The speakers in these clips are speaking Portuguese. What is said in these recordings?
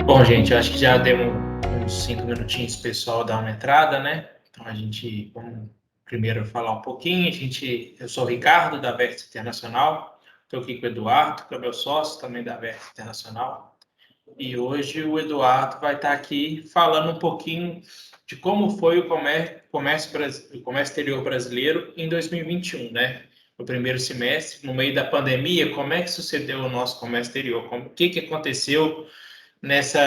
Bom, gente, acho que já deu uns 5 minutinhos para o pessoal dar uma entrada, né? Então, vamos primeiro falar um pouquinho. Eu sou o Ricardo, da Vértice Internacional. Estou aqui com o Eduardo, que é meu sócio, também da Vértice Internacional. E hoje o Eduardo vai estar aqui falando um pouquinho de como foi o comércio exterior brasileiro em 2021, né? No primeiro semestre, no meio da pandemia, como é que sucedeu o nosso comércio exterior? O que aconteceu nesse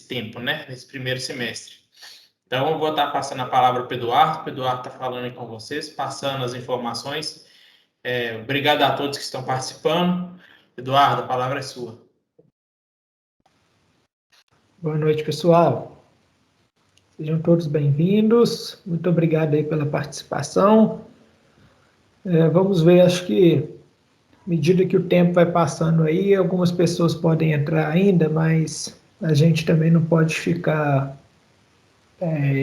tempo, né? Nesse primeiro semestre. Então, eu vou estar passando a palavra para o Eduardo está falando aí com vocês, passando as informações. Obrigado a todos que estão participando. Eduardo, a palavra é sua. Boa noite, pessoal. Sejam todos bem-vindos. Muito obrigado aí pela participação. Vamos ver, acho que à medida que o tempo vai passando aí, algumas pessoas podem entrar ainda, mas a gente também não pode ficar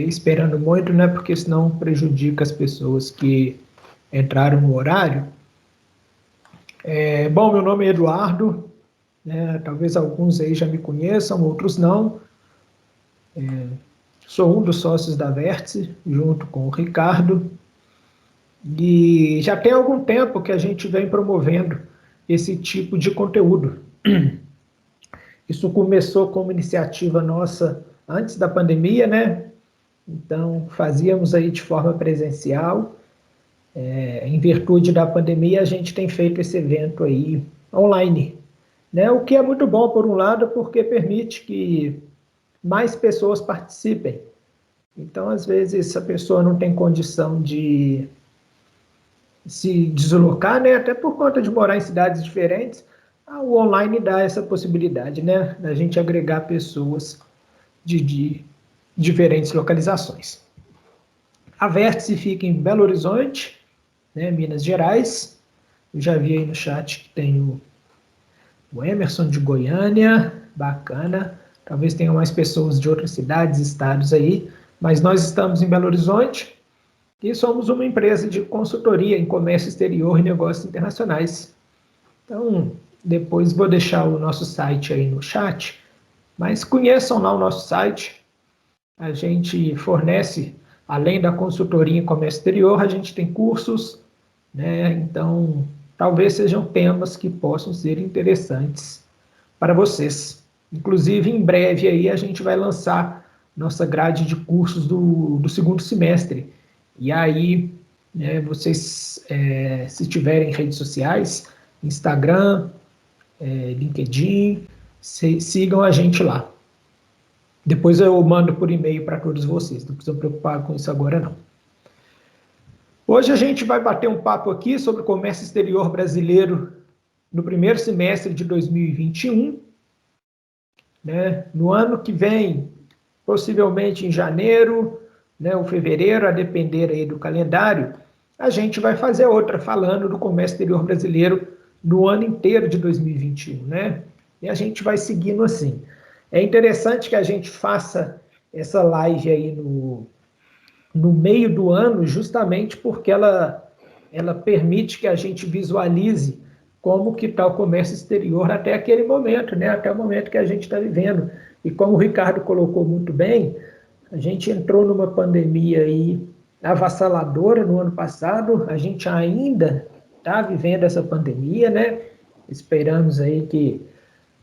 esperando muito, né? Porque senão prejudica as pessoas que entraram no horário. Bom, meu nome é Eduardo, né? Talvez alguns aí já me conheçam, outros não. Sou um dos sócios da Vértice, junto com o Ricardo, e já tem algum tempo que a gente vem promovendo esse tipo de conteúdo. Isso começou como iniciativa nossa antes da pandemia, né? Então, fazíamos aí de forma presencial. Em virtude da pandemia, a gente tem feito esse evento aí online, né? O que é muito bom, por um lado, porque permite que mais pessoas participem. Então, às vezes, a pessoa não tem condição de se deslocar, né? Até por conta de morar em cidades diferentes, o online dá essa possibilidade, né? Da gente agregar pessoas de diferentes localizações. A Vértice fica em Belo Horizonte, né, Minas Gerais. Eu já vi aí no chat que tem o Emerson de Goiânia, bacana. Talvez tenham mais pessoas de outras cidades, estados aí, mas nós estamos em Belo Horizonte e somos uma empresa de consultoria em comércio exterior e negócios internacionais. Então, depois vou deixar o nosso site aí no chat, mas conheçam lá o nosso site. A gente fornece, além da consultoria em comércio exterior, a gente tem cursos, né? Então, talvez sejam temas que possam ser interessantes para vocês. Inclusive, em breve aí a gente vai lançar nossa grade de cursos do segundo semestre. E aí, né, vocês, se tiverem redes sociais, Instagram, LinkedIn, sigam a gente lá. Depois eu mando por e-mail para todos vocês, não precisam preocupar com isso agora não. Hoje a gente vai bater um papo aqui sobre o comércio exterior brasileiro no primeiro semestre de 2021, né? No ano que vem, possivelmente em janeiro, né, ou fevereiro, a depender aí do calendário, a gente vai fazer outra falando do comércio exterior brasileiro no ano inteiro de 2021, né? E a gente vai seguindo assim. É interessante que a gente faça essa live aí no meio do ano, justamente porque ela permite que a gente visualize como que está o comércio exterior até aquele momento, né? Até o momento que a gente está vivendo. E como o Ricardo colocou muito bem, a gente entrou numa pandemia aí avassaladora no ano passado, a gente ainda está vivendo essa pandemia, né? Esperamos aí que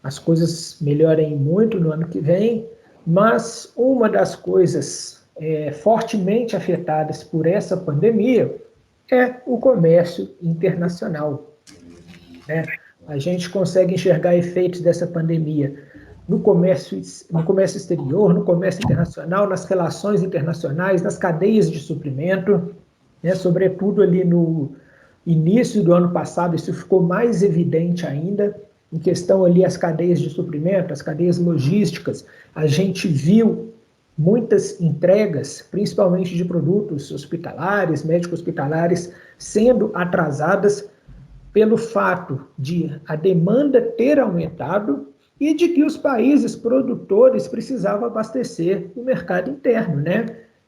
as coisas melhorem muito no ano que vem, mas uma das coisas fortemente afetadas por essa pandemia é o comércio internacional, né? A gente consegue enxergar efeitos dessa pandemia no comércio exterior, no comércio internacional, nas relações internacionais, nas cadeias de suprimento, né? Sobretudo ali no início do ano passado, isso ficou mais evidente ainda, em questão ali as cadeias de suprimento, as cadeias logísticas. A gente viu muitas entregas, principalmente de produtos hospitalares, médico-hospitalares, sendo atrasadas pelo fato de a demanda ter aumentado e de que os países produtores precisavam abastecer o mercado interno, né?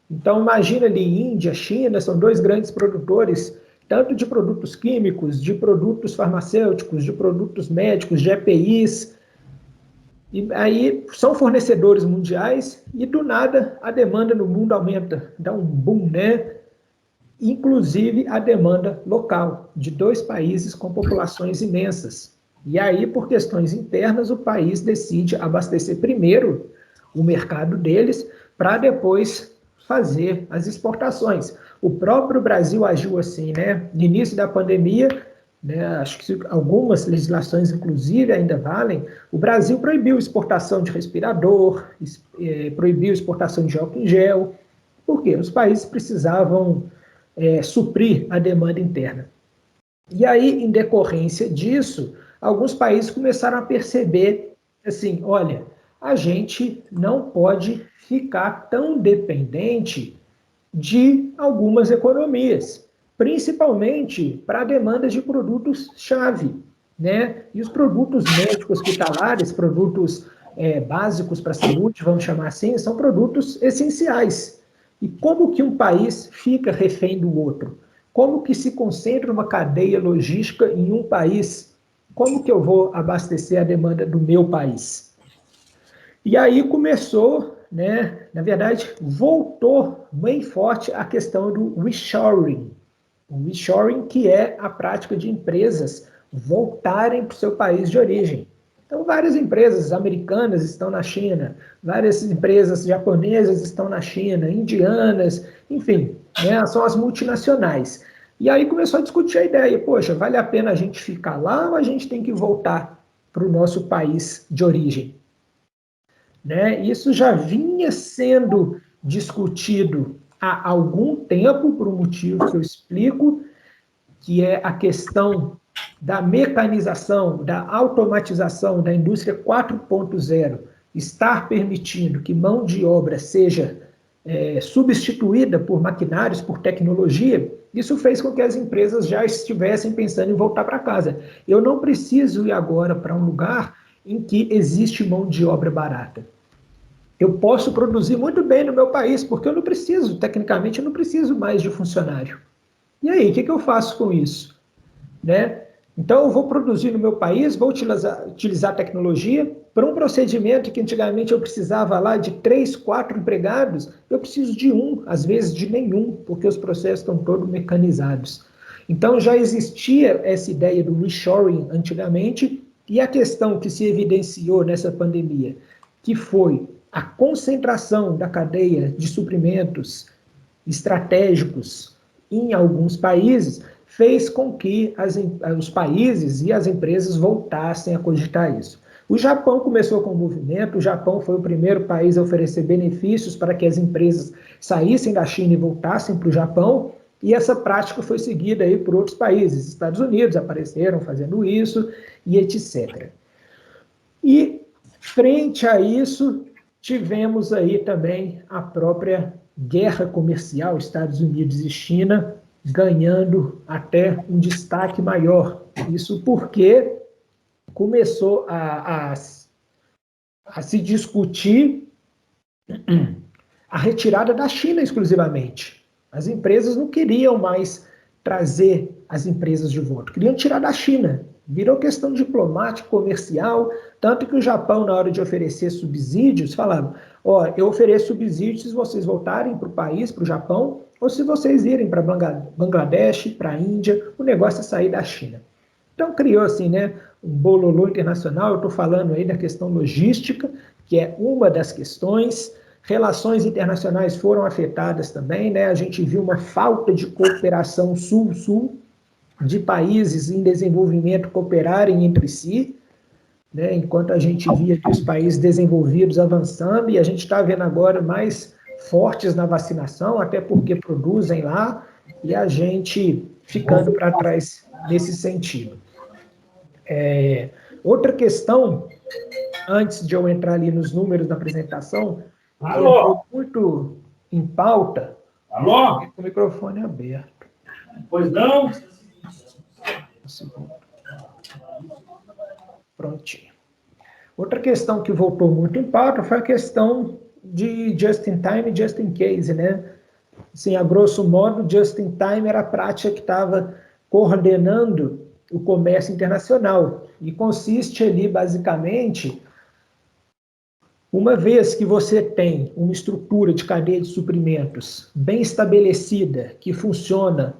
Então, imagina ali, Índia, China, são dois grandes produtores tanto de produtos químicos, de produtos farmacêuticos, de produtos médicos, de EPIs. E aí são fornecedores mundiais e do nada a demanda no mundo aumenta, dá um boom, né? Inclusive a demanda local de 2 países com populações imensas. E aí, por questões internas, o país decide abastecer primeiro o mercado deles para depois fazer as exportações. O próprio Brasil agiu assim, né? No início da pandemia, né, acho que algumas legislações, inclusive, ainda valem, o Brasil proibiu exportação de respirador, proibiu exportação de álcool em gel, porque os países precisavam suprir a demanda interna. E aí, em decorrência disso, alguns países começaram a perceber assim, olha, a gente não pode ficar tão dependente de algumas economias, principalmente para demandas de produtos-chave, né? E os produtos médicos hospitalares, produtos básicos para a saúde, vamos chamar assim, são produtos essenciais. E como que um país fica refém do outro? Como que se concentra uma cadeia logística em um país? Como que eu vou abastecer a demanda do meu país? E aí começou, né, na verdade, voltou bem forte a questão do reshoring. O reshoring, que é a prática de empresas voltarem para o seu país de origem. Então, várias empresas americanas estão na China, várias empresas japonesas estão na China, indianas, enfim, né, são as multinacionais. E aí começou a discutir a ideia, poxa, vale a pena a gente ficar lá ou a gente tem que voltar para o nosso país de origem? Né? Isso já vinha sendo discutido há algum tempo, por um motivo que eu explico, que é a questão da mecanização, da automatização da indústria 4.0, estar permitindo que mão de obra seja substituída por maquinários, por tecnologia. Isso fez com que as empresas já estivessem pensando em voltar para casa. Eu não preciso ir agora para um lugar em que existe mão de obra barata. Eu posso produzir muito bem no meu país, porque eu não preciso, tecnicamente, eu não preciso mais de funcionário. E aí, o que eu faço com isso? Né? Então, eu vou produzir no meu país, vou utilizar tecnologia para um procedimento que antigamente eu precisava lá de 3, 4 empregados, eu preciso de um, às vezes de nenhum, porque os processos estão todos mecanizados. Então, já existia essa ideia do reshoring antigamente, e a questão que se evidenciou nessa pandemia, que foi a concentração da cadeia de suprimentos estratégicos em alguns países, fez com que os países e as empresas voltassem a cogitar isso. O Japão começou com o movimento, o Japão foi o primeiro país a oferecer benefícios para que as empresas saíssem da China e voltassem para o Japão, e essa prática foi seguida aí por outros países. Estados Unidos apareceram fazendo isso, e etc. E, frente a isso, tivemos aí também a própria guerra comercial, Estados Unidos e China, ganhando até um destaque maior. Isso porque começou a se discutir a retirada da China exclusivamente. As empresas não queriam mais trazer as empresas de volta, queriam tirar da China. Virou questão diplomática, comercial, tanto que o Japão, na hora de oferecer subsídios, falava, ó, eu ofereço subsídios se vocês voltarem para o país, para o Japão, ou se vocês irem para Bangladesh, para a Índia, o negócio é sair da China. Então criou assim, né, um bololô internacional. Eu estou falando aí da questão logística, que é uma das questões. Relações internacionais foram afetadas também, né? A gente viu uma falta de cooperação sul-sul, de países em desenvolvimento cooperarem entre si, né? Enquanto a gente via os países desenvolvidos avançando, e a gente está vendo agora mais fortes na vacinação, até porque produzem lá, e a gente ficando para trás nesse sentido. Outra questão, antes de eu entrar ali nos números da apresentação, que entrou muito em pauta, com o microfone aberto. Pois não? Prontinho. Outra questão que voltou muito em pauta foi a questão de just in time e just in case, né? Assim, a grosso modo, just in time era a prática que estava coordenando o comércio internacional. E consiste ali, basicamente, uma vez que você tem uma estrutura de cadeia de suprimentos bem estabelecida, que funciona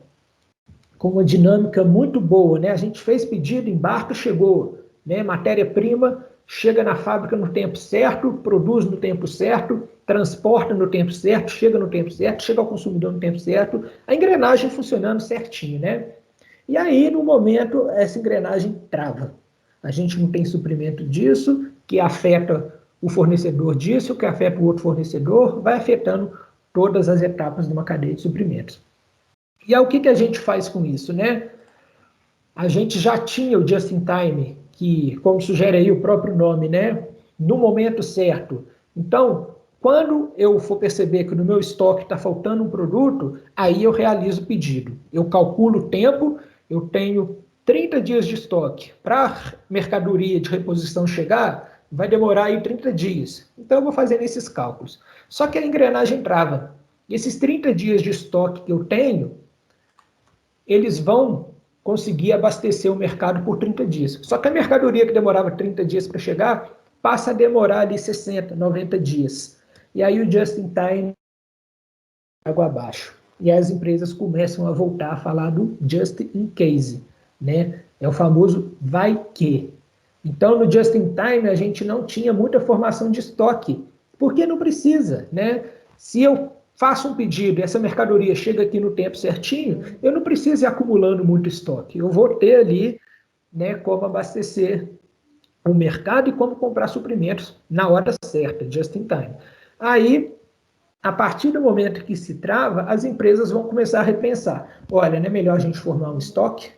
com uma dinâmica muito boa, né? A gente fez pedido, embarca, chegou, né? Matéria-prima chega na fábrica no tempo certo, produz no tempo certo, transporta no tempo certo, chega ao consumidor no tempo certo, a engrenagem funcionando certinho, né? E aí, no momento, essa engrenagem trava. A gente não tem suprimento disso, que afeta o fornecedor disso, que afeta o outro fornecedor, vai afetando todas as etapas de uma cadeia de suprimentos. E aí, o que a gente faz com isso, né? A gente já tinha o just in time, que, como sugere aí o próprio nome, né? No momento certo. Então, quando eu for perceber que no meu estoque está faltando um produto, aí eu realizo o pedido. Eu calculo o tempo, eu tenho 30 dias de estoque. Para a mercadoria de reposição chegar, vai demorar aí 30 dias. Então, eu vou fazer esses cálculos. Só que a engrenagem trava. Esses 30 dias de estoque que eu tenho, eles vão conseguir abastecer o mercado por 30 dias. Só que a mercadoria que demorava 30 dias para chegar, passa a demorar ali 60, 90 dias. E aí o just in time água abaixo. E as empresas começam a voltar a falar do just in case, né? É o famoso vai que. Então, no just in time, a gente não tinha muita formação de estoque, porque não precisa, né? Se eu faço um pedido e essa mercadoria chega aqui no tempo certinho, eu não preciso ir acumulando muito estoque. Eu vou ter ali, né, como abastecer o mercado e como comprar suprimentos na hora certa, just in time. Aí, a partir do momento que se trava, as empresas vão começar a repensar. Olha, não é melhor a gente formar um estoque?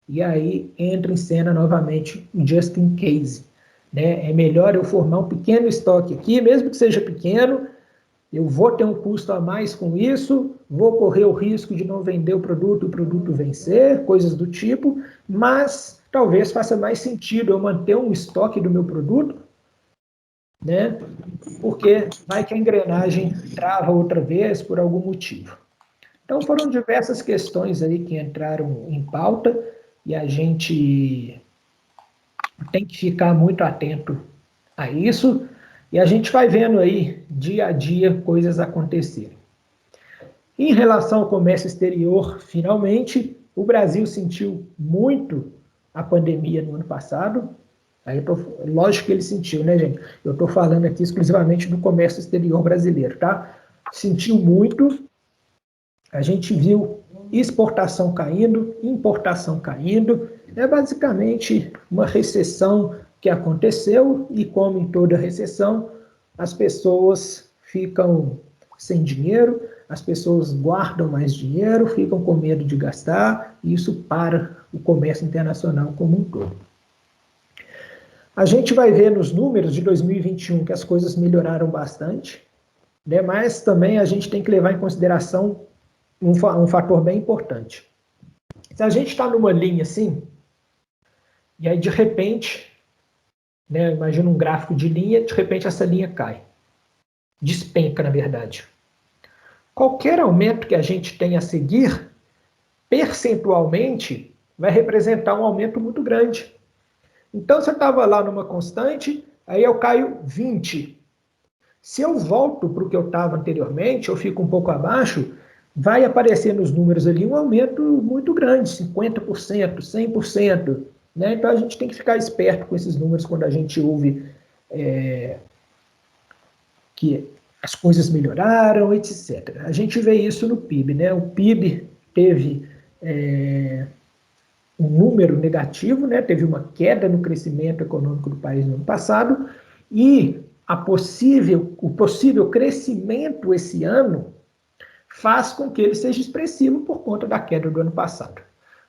E aí entra em cena novamente o just in case. Né? É melhor eu formar um pequeno estoque aqui, mesmo que seja pequeno, eu vou ter um custo a mais com isso, vou correr o risco de não vender o produto vencer, coisas do tipo, mas talvez faça mais sentido eu manter um estoque do meu produto, né? Porque vai que a engrenagem trava outra vez por algum motivo. Então foram diversas questões aí que entraram em pauta e a gente tem que ficar muito atento a isso e a gente vai vendo aí dia a dia coisas acontecerem. Em relação ao comércio exterior, finalmente, o Brasil sentiu muito a pandemia no ano passado. Lógico que ele sentiu, né, gente? Eu estou falando aqui exclusivamente do comércio exterior brasileiro, tá? Sentiu muito. A gente viu exportação caindo, importação caindo. É basicamente uma recessão que aconteceu e, como em toda recessão, as pessoas ficam sem dinheiro, as pessoas guardam mais dinheiro, ficam com medo de gastar, e isso para o comércio internacional como um todo. A gente vai ver nos números de 2021 que as coisas melhoraram bastante, né? Mas também a gente tem que levar em consideração um fator bem importante. Se a gente está numa linha assim, e aí de repente, né, imagina um gráfico de linha, de repente essa linha cai. Despenca, na verdade. Qualquer aumento que a gente tenha a seguir, percentualmente, vai representar um aumento muito grande. Então, se eu estava lá numa constante, aí eu caio 20. Se eu volto para o que eu estava anteriormente, eu fico um pouco abaixo, vai aparecer nos números ali um aumento muito grande, 50%, 100%. Né? Então a gente tem que ficar esperto com esses números quando a gente ouve que as coisas melhoraram, etc. A gente vê isso no PIB. Né? O PIB teve um número negativo, né? Teve uma queda no crescimento econômico do país no ano passado, e o possível crescimento esse ano faz com que ele seja expressivo por conta da queda do ano passado.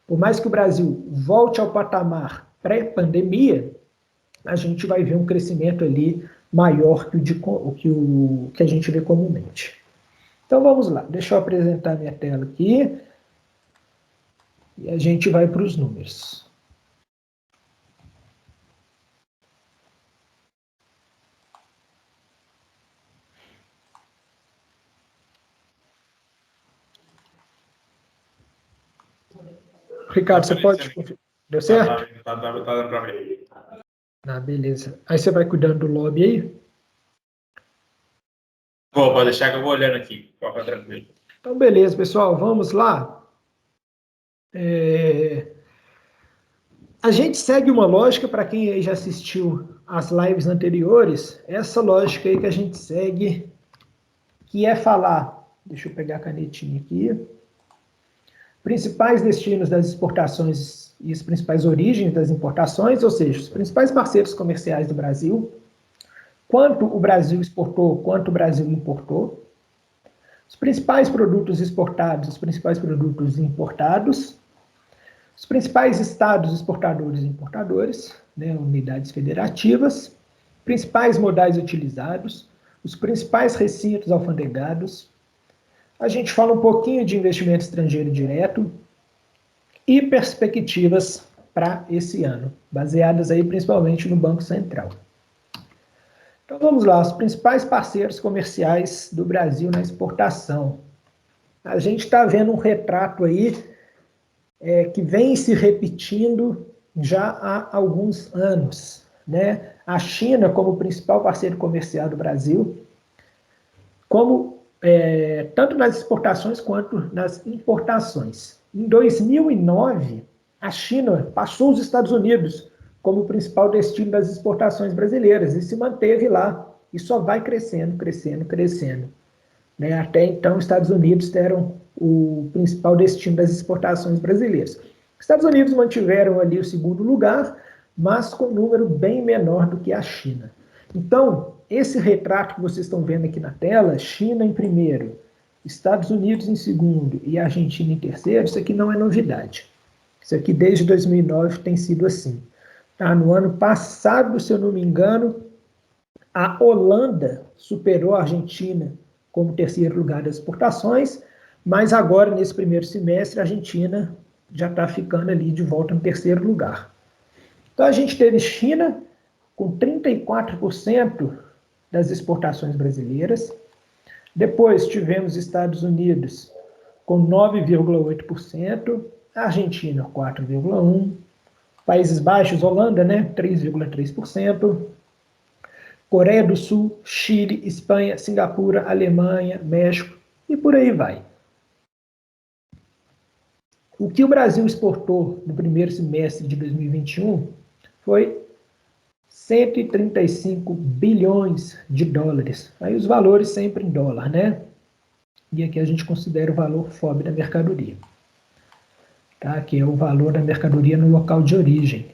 Por mais que o Brasil volte ao patamar pré-pandemia, a gente vai ver um crescimento ali maior que a gente vê comumente. Então vamos lá, deixa eu apresentar minha tela aqui e a gente vai para os números. Ricardo, você pode... Deu certo? Tá dando pra ver. Ah, beleza. Aí você vai cuidando do lobby aí? Pode deixar que eu vou olhando aqui. Fica tranquilo. Então, beleza, pessoal, vamos lá. A gente segue uma lógica, para quem aí já assistiu às lives anteriores, essa lógica aí que a gente segue, que é falar, deixa eu pegar a canetinha aqui, principais destinos das exportações e as principais origens das importações, ou seja, os principais parceiros comerciais do Brasil, quanto o Brasil exportou, quanto o Brasil importou, os principais produtos exportados, os principais produtos importados, os principais estados exportadores e importadores, né, unidades federativas, principais modais utilizados, os principais recintos alfandegados. A gente fala um pouquinho de investimento estrangeiro direto e perspectivas para esse ano, baseadas aí principalmente no Banco Central. Então vamos lá, os principais parceiros comerciais do Brasil na exportação. A gente está vendo um retrato aí que vem se repetindo já há alguns anos, né? A China, como principal parceiro comercial do Brasil, como tanto nas exportações quanto nas importações. Em 2009, a China passou os Estados Unidos como principal destino das exportações brasileiras e se manteve lá, e só vai crescendo, crescendo, crescendo. Né? Até então, os Estados Unidos eram o principal destino das exportações brasileiras. Os Estados Unidos mantiveram ali o segundo lugar, mas com um número bem menor do que a China. Então, esse retrato que vocês estão vendo aqui na tela, China em primeiro, Estados Unidos em segundo e Argentina em terceiro, isso aqui não é novidade. Isso aqui desde 2009 tem sido assim. Tá? No ano passado, se eu não me engano, a Holanda superou a Argentina como terceiro lugar das exportações, mas agora, nesse primeiro semestre, a Argentina já está ficando ali de volta no terceiro lugar. Então, a gente teve China com 34% das exportações brasileiras. Depois, tivemos Estados Unidos com 9,8%, Argentina 4,1%, Países Baixos, Holanda, né, 3,3%, Coreia do Sul, Chile, Espanha, Singapura, Alemanha, México e por aí vai. O que o Brasil exportou no primeiro semestre de 2021 foi 135 bilhões de dólares. Aí os valores sempre em dólar, né? E aqui a gente considera o valor FOB da mercadoria. Tá? Que é o valor da mercadoria no local de origem.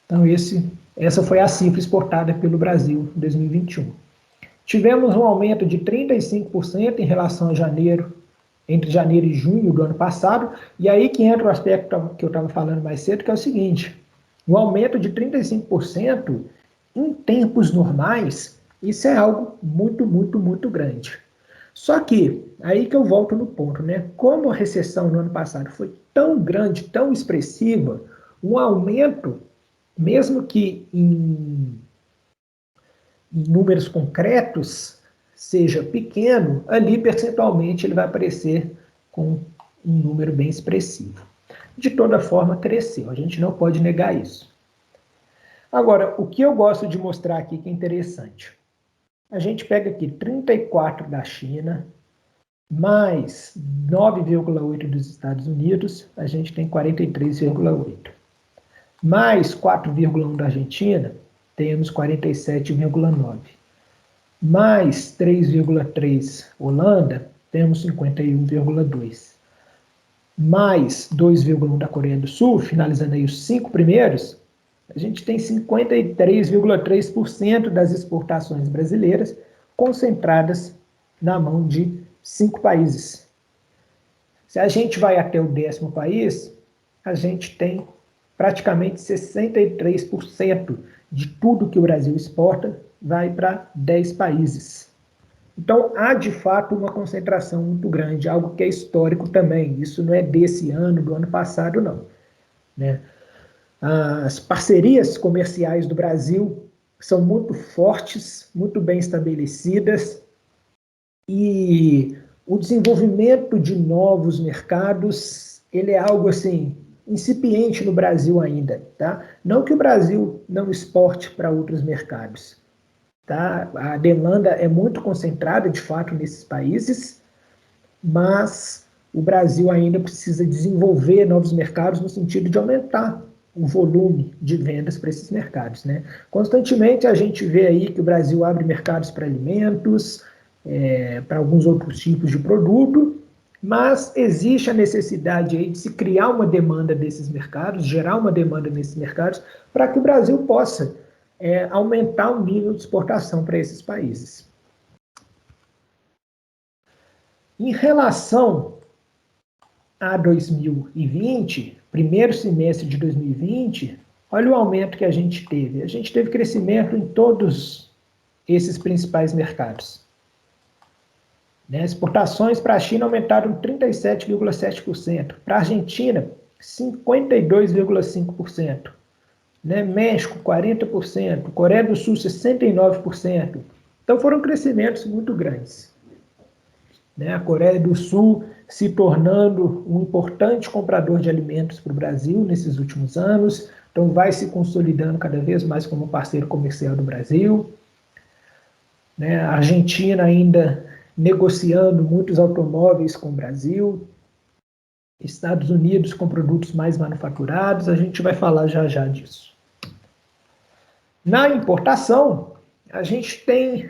Então essa foi a cifra exportada pelo Brasil em 2021. Tivemos um aumento de 35% em relação a janeiro, entre janeiro e junho do ano passado, e aí que entra o aspecto que eu estava falando mais cedo, que é o seguinte, um aumento de 35% em tempos normais, isso é algo muito, muito, muito grande. Só que, aí que eu volto no ponto, né? Como a recessão no ano passado foi tão grande, tão expressiva, um aumento, mesmo que em números concretos, seja pequeno, ali percentualmente ele vai aparecer com um número bem expressivo. De toda forma, cresceu, a gente não pode negar isso. Agora, o que eu gosto de mostrar aqui que é interessante, a gente pega aqui 34 da China, mais 9,8 dos Estados Unidos, a gente tem 43,8. Mais 4,1 da Argentina, temos 47,9. Mais 3,3 Holanda, temos 51,2. Mais 2,1 da Coreia do Sul, finalizando aí os 5 primeiros, a gente tem 53,3% das exportações brasileiras concentradas na mão de 5 países. Se a gente vai até o 10º país, a gente tem praticamente 63% de tudo que o Brasil exporta vai para 10 países. Então, há de fato uma concentração muito grande, algo que é histórico também. Isso não é desse ano, do ano passado, não. Né? As parcerias comerciais do Brasil são muito fortes, muito bem estabelecidas, e o desenvolvimento de novos mercados ele é algo assim incipiente no Brasil ainda, tá? Não que o Brasil não exporte para outros mercados, tá? A demanda é muito concentrada, de fato, nesses países, mas o Brasil ainda precisa desenvolver novos mercados no sentido de aumentar o volume de vendas para esses mercados, né? Constantemente a gente vê aí que o Brasil abre mercados para alimentos, para alguns outros tipos de produto, mas existe a necessidade aí de se criar uma demanda desses mercados, gerar uma demanda nesses mercados, para que o Brasil possa aumentar o nível de exportação para esses países. Em relação a 2020, primeiro semestre de 2020, olha o aumento que a gente teve. A gente teve crescimento em todos esses principais mercados. Exportações para a China aumentaram 37,7%, para a Argentina, 52,5%, México, 40%, Coreia do Sul, 69%. Então foram crescimentos muito grandes. A Coreia do Sul se tornando um importante comprador de alimentos para o Brasil nesses últimos anos, então vai se consolidando cada vez mais como parceiro comercial do Brasil. A Argentina ainda negociando muitos automóveis com o Brasil, Estados Unidos com produtos mais manufaturados, a gente vai falar já já disso. Na importação, a gente tem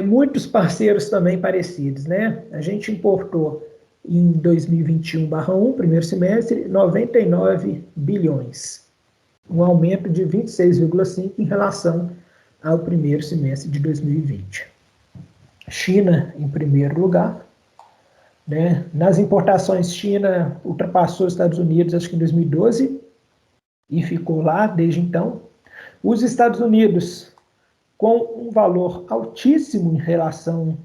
muitos parceiros também parecidos, A gente importou em 2021/1, primeiro semestre, 99 bilhões, um aumento de 26,5% em relação ao primeiro semestre de 2020. China em primeiro lugar, Nas importações, China ultrapassou os Estados Unidos, acho que em 2012, e ficou lá desde então. Os Estados Unidos com um valor altíssimo em relação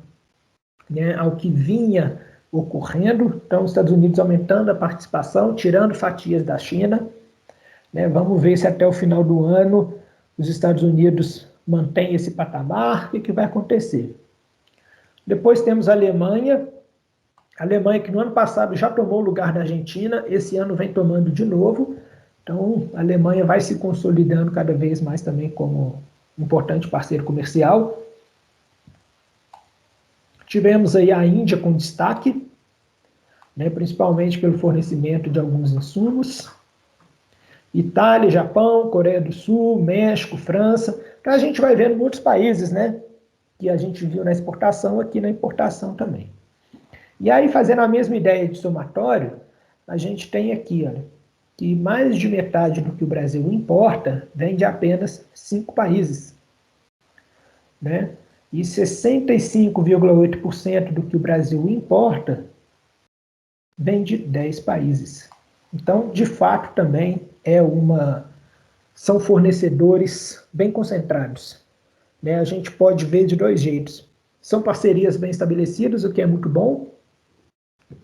ao que vinha ocorrendo. Então, os Estados Unidos aumentando a participação, tirando fatias da China. Vamos ver se até o final do ano os Estados Unidos mantêm esse patamar, o que vai acontecer. Depois temos a Alemanha que no ano passado já tomou o lugar da Argentina, esse ano vem tomando de novo. Então, a Alemanha vai se consolidando cada vez mais também como importante parceiro comercial. Tivemos aí a Índia com destaque, principalmente pelo fornecimento de alguns insumos. Itália, Japão, Coreia do Sul, México, França. Então a gente vai vendo muitos países, que a gente viu na exportação, aqui na importação também. E aí, fazendo a mesma ideia de somatório, a gente tem aqui, olha, que mais de metade do que o Brasil importa vem de apenas 5 países. E 65,8% do que o Brasil importa vem de 10 países. Então, de fato, também são fornecedores bem concentrados. A gente pode ver de dois jeitos. São parcerias bem estabelecidas, o que é muito bom.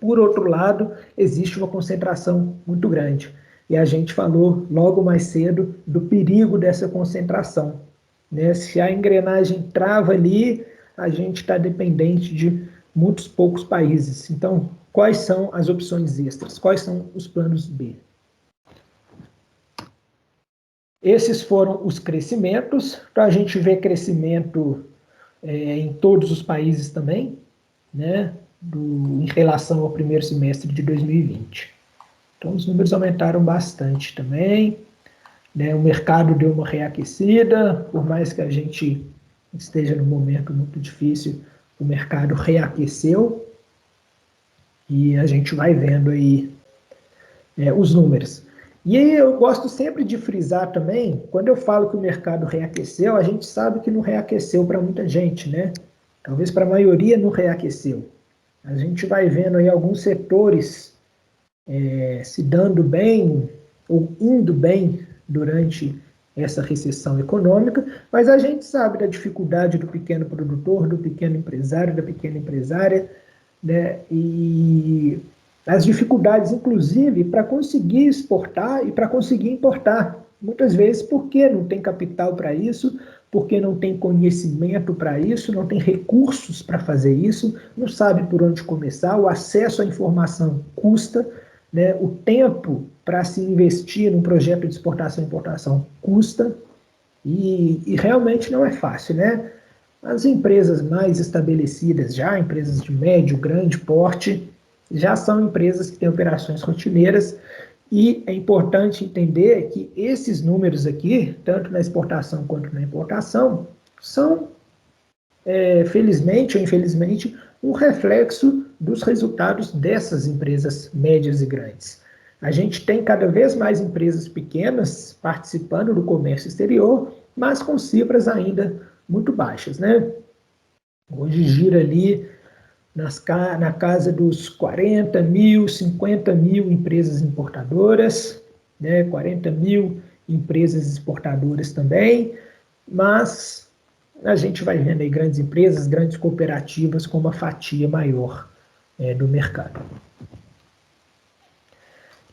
Por outro lado, existe uma concentração muito grande. E a gente falou logo mais cedo do perigo dessa concentração. Se a engrenagem trava ali, a gente está dependente de muitos poucos países. Então, quais são as opções extras? Quais são os planos B? Esses foram os crescimentos. Então, a gente vê crescimento em todos os países também, em relação ao primeiro semestre de 2020. Então, os números aumentaram bastante também. O mercado deu uma reaquecida, por mais que a gente esteja num momento muito difícil, o mercado reaqueceu e a gente vai vendo aí os números. E aí eu gosto sempre de frisar também, quando eu falo que o mercado reaqueceu, a gente sabe que não reaqueceu para muita gente, Talvez para a maioria não reaqueceu. A gente vai vendo aí alguns setores se dando bem ou indo bem durante essa recessão econômica, mas a gente sabe da dificuldade do pequeno produtor, do pequeno empresário, da pequena empresária, e as dificuldades, inclusive, para conseguir exportar e para conseguir importar. Muitas vezes porque não tem capital para isso, porque não tem conhecimento para isso, não tem recursos para fazer isso, não sabe por onde começar, o acesso à informação custa, né? O tempo para se investir num projeto de exportação e importação custa, e realmente não é fácil, né? As empresas mais estabelecidas já, empresas de médio, grande porte, já são empresas que têm operações rotineiras, e é importante entender que esses números aqui, tanto na exportação quanto na importação, são, felizmente ou infelizmente, um reflexo dos resultados dessas empresas médias e grandes. A gente tem cada vez mais empresas pequenas participando do comércio exterior, mas com cifras ainda muito baixas, né? Hoje gira ali na casa dos 40 mil, 50 mil empresas importadoras, né? 40 mil empresas exportadoras também, mas a gente vai vendo aí grandes empresas, grandes cooperativas com uma fatia maior do mercado.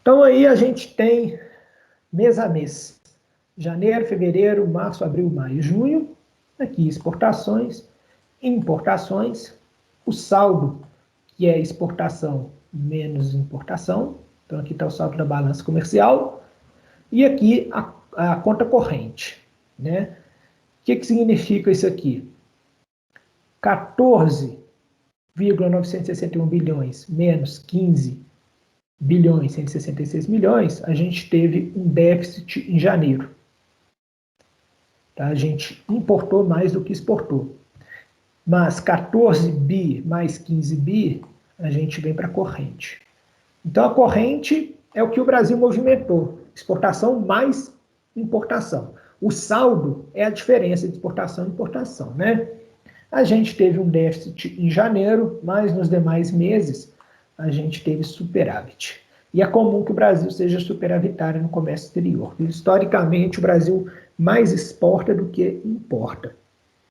Então aí a gente tem mês a mês, janeiro, fevereiro, março, abril, maio, junho, aqui exportações, importações, o saldo, que é exportação menos importação, então aqui está o saldo da balança comercial, e aqui a conta corrente, né? O que significa isso aqui? 14,961 bilhões menos 15 bilhões 166 milhões, a gente teve um déficit em janeiro. Tá? A gente importou mais do que exportou. Mas 14 bi mais 15 bi, a gente vem para a corrente. Então a corrente é o que o Brasil movimentou, exportação mais importação. O saldo é a diferença de exportação e importação, né? A gente teve um déficit em janeiro, mas nos demais meses a gente teve superávit. E é comum que o Brasil seja superavitário no comércio exterior. Historicamente, o Brasil mais exporta do que importa.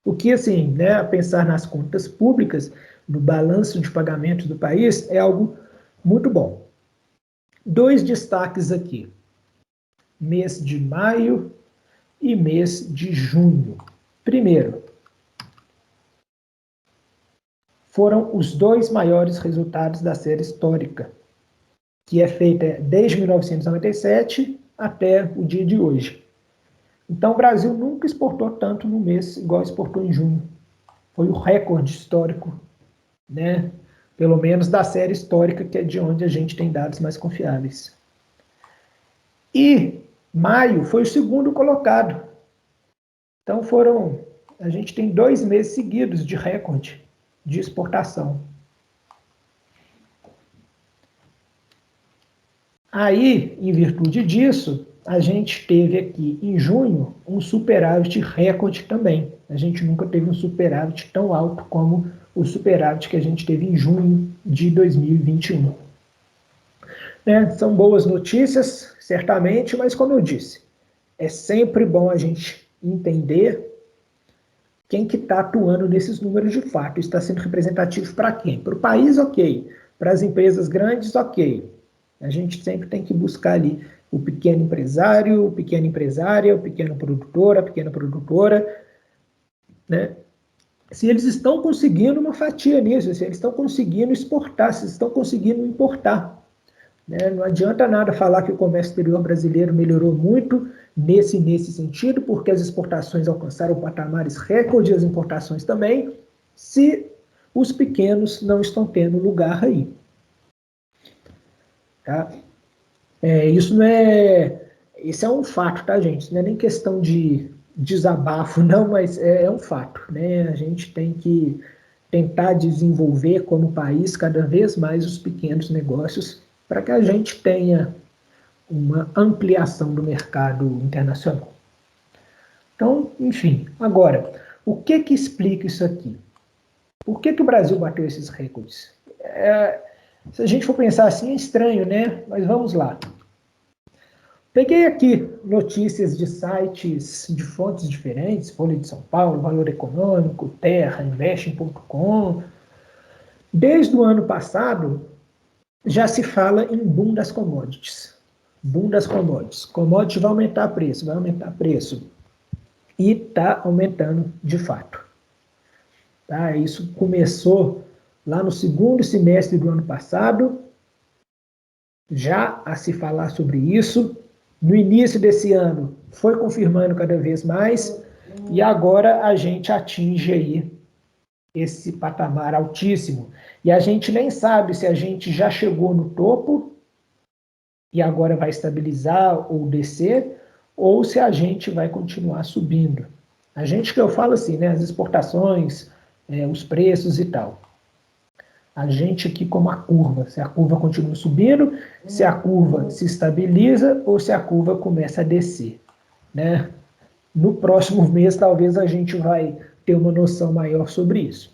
O que, assim, né, a pensar nas contas públicas, no balanço de pagamentos do país, é algo muito bom. Dois destaques aqui. Mês de maio e mês de junho. Primeiro, foram os dois maiores resultados da série histórica, que é feita desde 1997 até o dia de hoje. Então, o Brasil nunca exportou tanto no mês igual exportou em junho. Foi o recorde histórico, né? Pelo menos da série histórica, que é de onde a gente tem dados mais confiáveis. E maio foi o segundo colocado. Então, a gente tem 2 meses seguidos de recorde de exportação. Aí, em virtude disso, a gente teve aqui em junho um superávit recorde também. A gente nunca teve um superávit tão alto como o superávit que a gente teve em junho de 2021. São boas notícias, certamente, mas como eu disse, é sempre bom a gente entender quem que está atuando nesses números de fato. Isso está sendo representativo para quem? Para o país, ok. Para as empresas grandes, ok. A gente sempre tem que buscar ali o pequeno empresário, o pequeno empresária, o pequeno produtor, a pequena produtora, né? Se eles estão conseguindo uma fatia nisso, se eles estão conseguindo exportar, se eles estão conseguindo importar. Né? Não adianta nada falar que o comércio exterior brasileiro melhorou muito nesse sentido, porque as exportações alcançaram patamares recordes, as importações também, se os pequenos não estão tendo lugar aí. Tá? Isso é um fato, tá, gente? Isso não é nem questão de desabafo, não, mas é um fato, né? A gente tem que tentar desenvolver como país cada vez mais os pequenos negócios para que a gente tenha uma ampliação do mercado internacional. Então, enfim, agora, o que explica isso aqui? Por que o Brasil bateu esses recordes? Se a gente for pensar assim, é estranho, né? Mas vamos lá. Peguei aqui notícias de sites de fontes diferentes, Folha de São Paulo, Valor Econômico, Terra, Investing.com. Desde o ano passado, já se fala em boom das commodities. Boom das commodities. Commodity vai aumentar preço, vai aumentar preço. E está aumentando de fato. Tá? Isso começou lá no segundo semestre do ano passado, já a se falar sobre isso. No início desse ano, foi confirmando cada vez mais, e agora a gente atinge aí esse patamar altíssimo. E a gente nem sabe se a gente já chegou no topo e agora vai estabilizar ou descer, ou se a gente vai continuar subindo. A gente, que eu falo assim, né, as exportações, os preços e tal. A gente aqui como a curva, se a curva continua subindo, se a curva se estabiliza ou se a curva começa a descer, né? No próximo mês, talvez a gente vai ter uma noção maior sobre isso.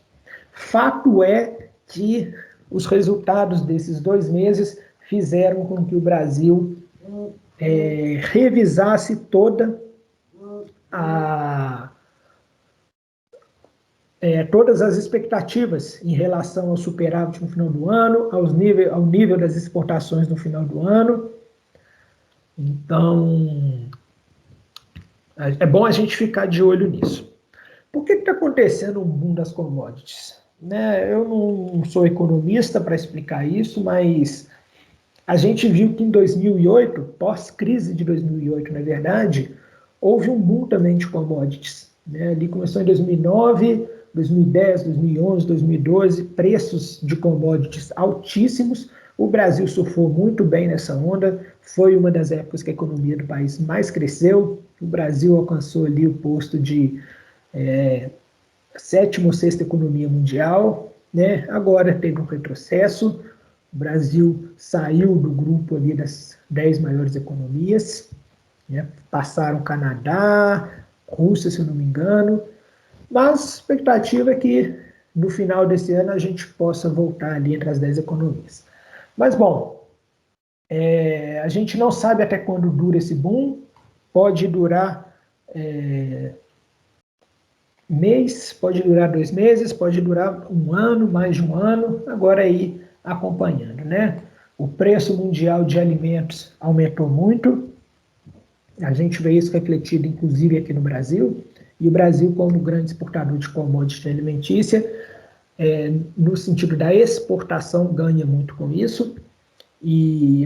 Fato é que os resultados desses 2 meses fizeram com que o Brasil revisasse a, todas as expectativas em relação ao superávit no final do ano, ao nível das exportações no final do ano. Então, é bom a gente ficar de olho nisso. Por que está acontecendo o boom das commodities? Né, eu não sou economista para explicar isso, mas a gente viu que em 2008, pós-crise de 2008, na verdade, houve um boom também de commodities. Né? Ali começou em 2009, 2010, 2011, 2012, preços de commodities altíssimos. O Brasil surfou muito bem nessa onda, foi uma das épocas que a economia do país mais cresceu. O Brasil alcançou ali o posto de sétima ou sexta economia mundial, né? Agora teve um retrocesso, o Brasil saiu do grupo ali das 10 maiores economias, né? Passaram Canadá, Rússia, se eu não me engano, mas a expectativa é que no final desse ano a gente possa voltar ali entre as 10 economias. Mas, bom, a gente não sabe até quando dura esse boom, pode durar mês, pode durar 2 meses, pode durar um ano, mais de um ano, agora aí acompanhando, né? O preço mundial de alimentos aumentou muito, a gente vê isso refletido inclusive aqui no Brasil, e o Brasil, como grande exportador de commodity alimentícia, no sentido da exportação, ganha muito com isso,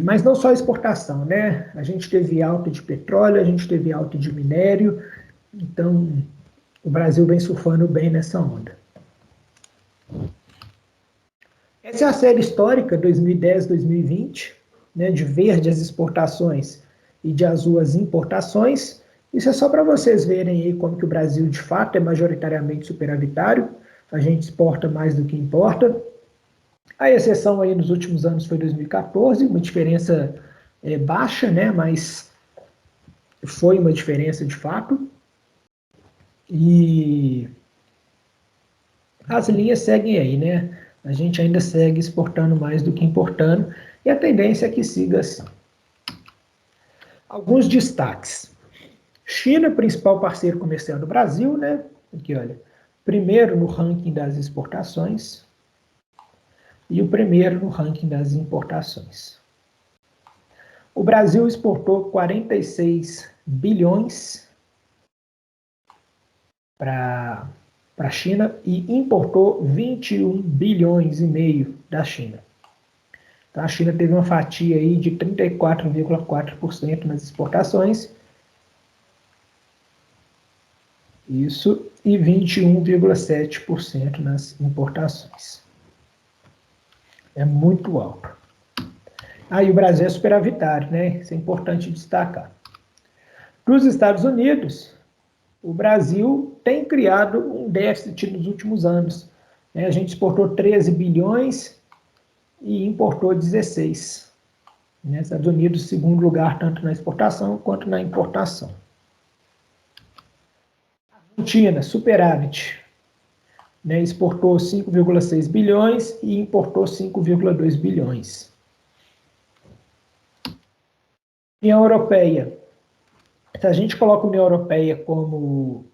mas não só a exportação, né? A gente teve alta de petróleo, a gente teve alta de minério, então o Brasil vem surfando bem nessa onda. Essa é a série histórica 2010-2020, né, de verde as exportações e de azul as importações. Isso é só para vocês verem aí como que o Brasil de fato é majoritariamente superavitário. A gente exporta mais do que importa. A exceção aí nos últimos anos foi 2014, uma diferença baixa, né, mas foi uma diferença de fato. E as linhas seguem aí, né? A gente ainda segue exportando mais do que importando, e a tendência é que siga assim. Alguns destaques. China, principal parceiro comercial do Brasil, né? Aqui, olha. Primeiro no ranking das exportações e o primeiro no ranking das importações. O Brasil exportou 46 bilhões para a China e importou 21 bilhões e meio da China. Então, a China teve uma fatia aí de 34,4% nas exportações. Isso, e 21,7% nas importações. É muito alto. Aí o Brasil é superavitário, né? Isso é importante destacar. Para os Estados Unidos, o Brasil tem criado um déficit nos últimos anos. A gente exportou 13 bilhões e importou 16. Estados Unidos, segundo lugar, tanto na exportação quanto na importação. Argentina, superávit. Exportou 5,6 bilhões e importou 5,2 bilhões. União Europeia. Se a gente coloca a União Europeia como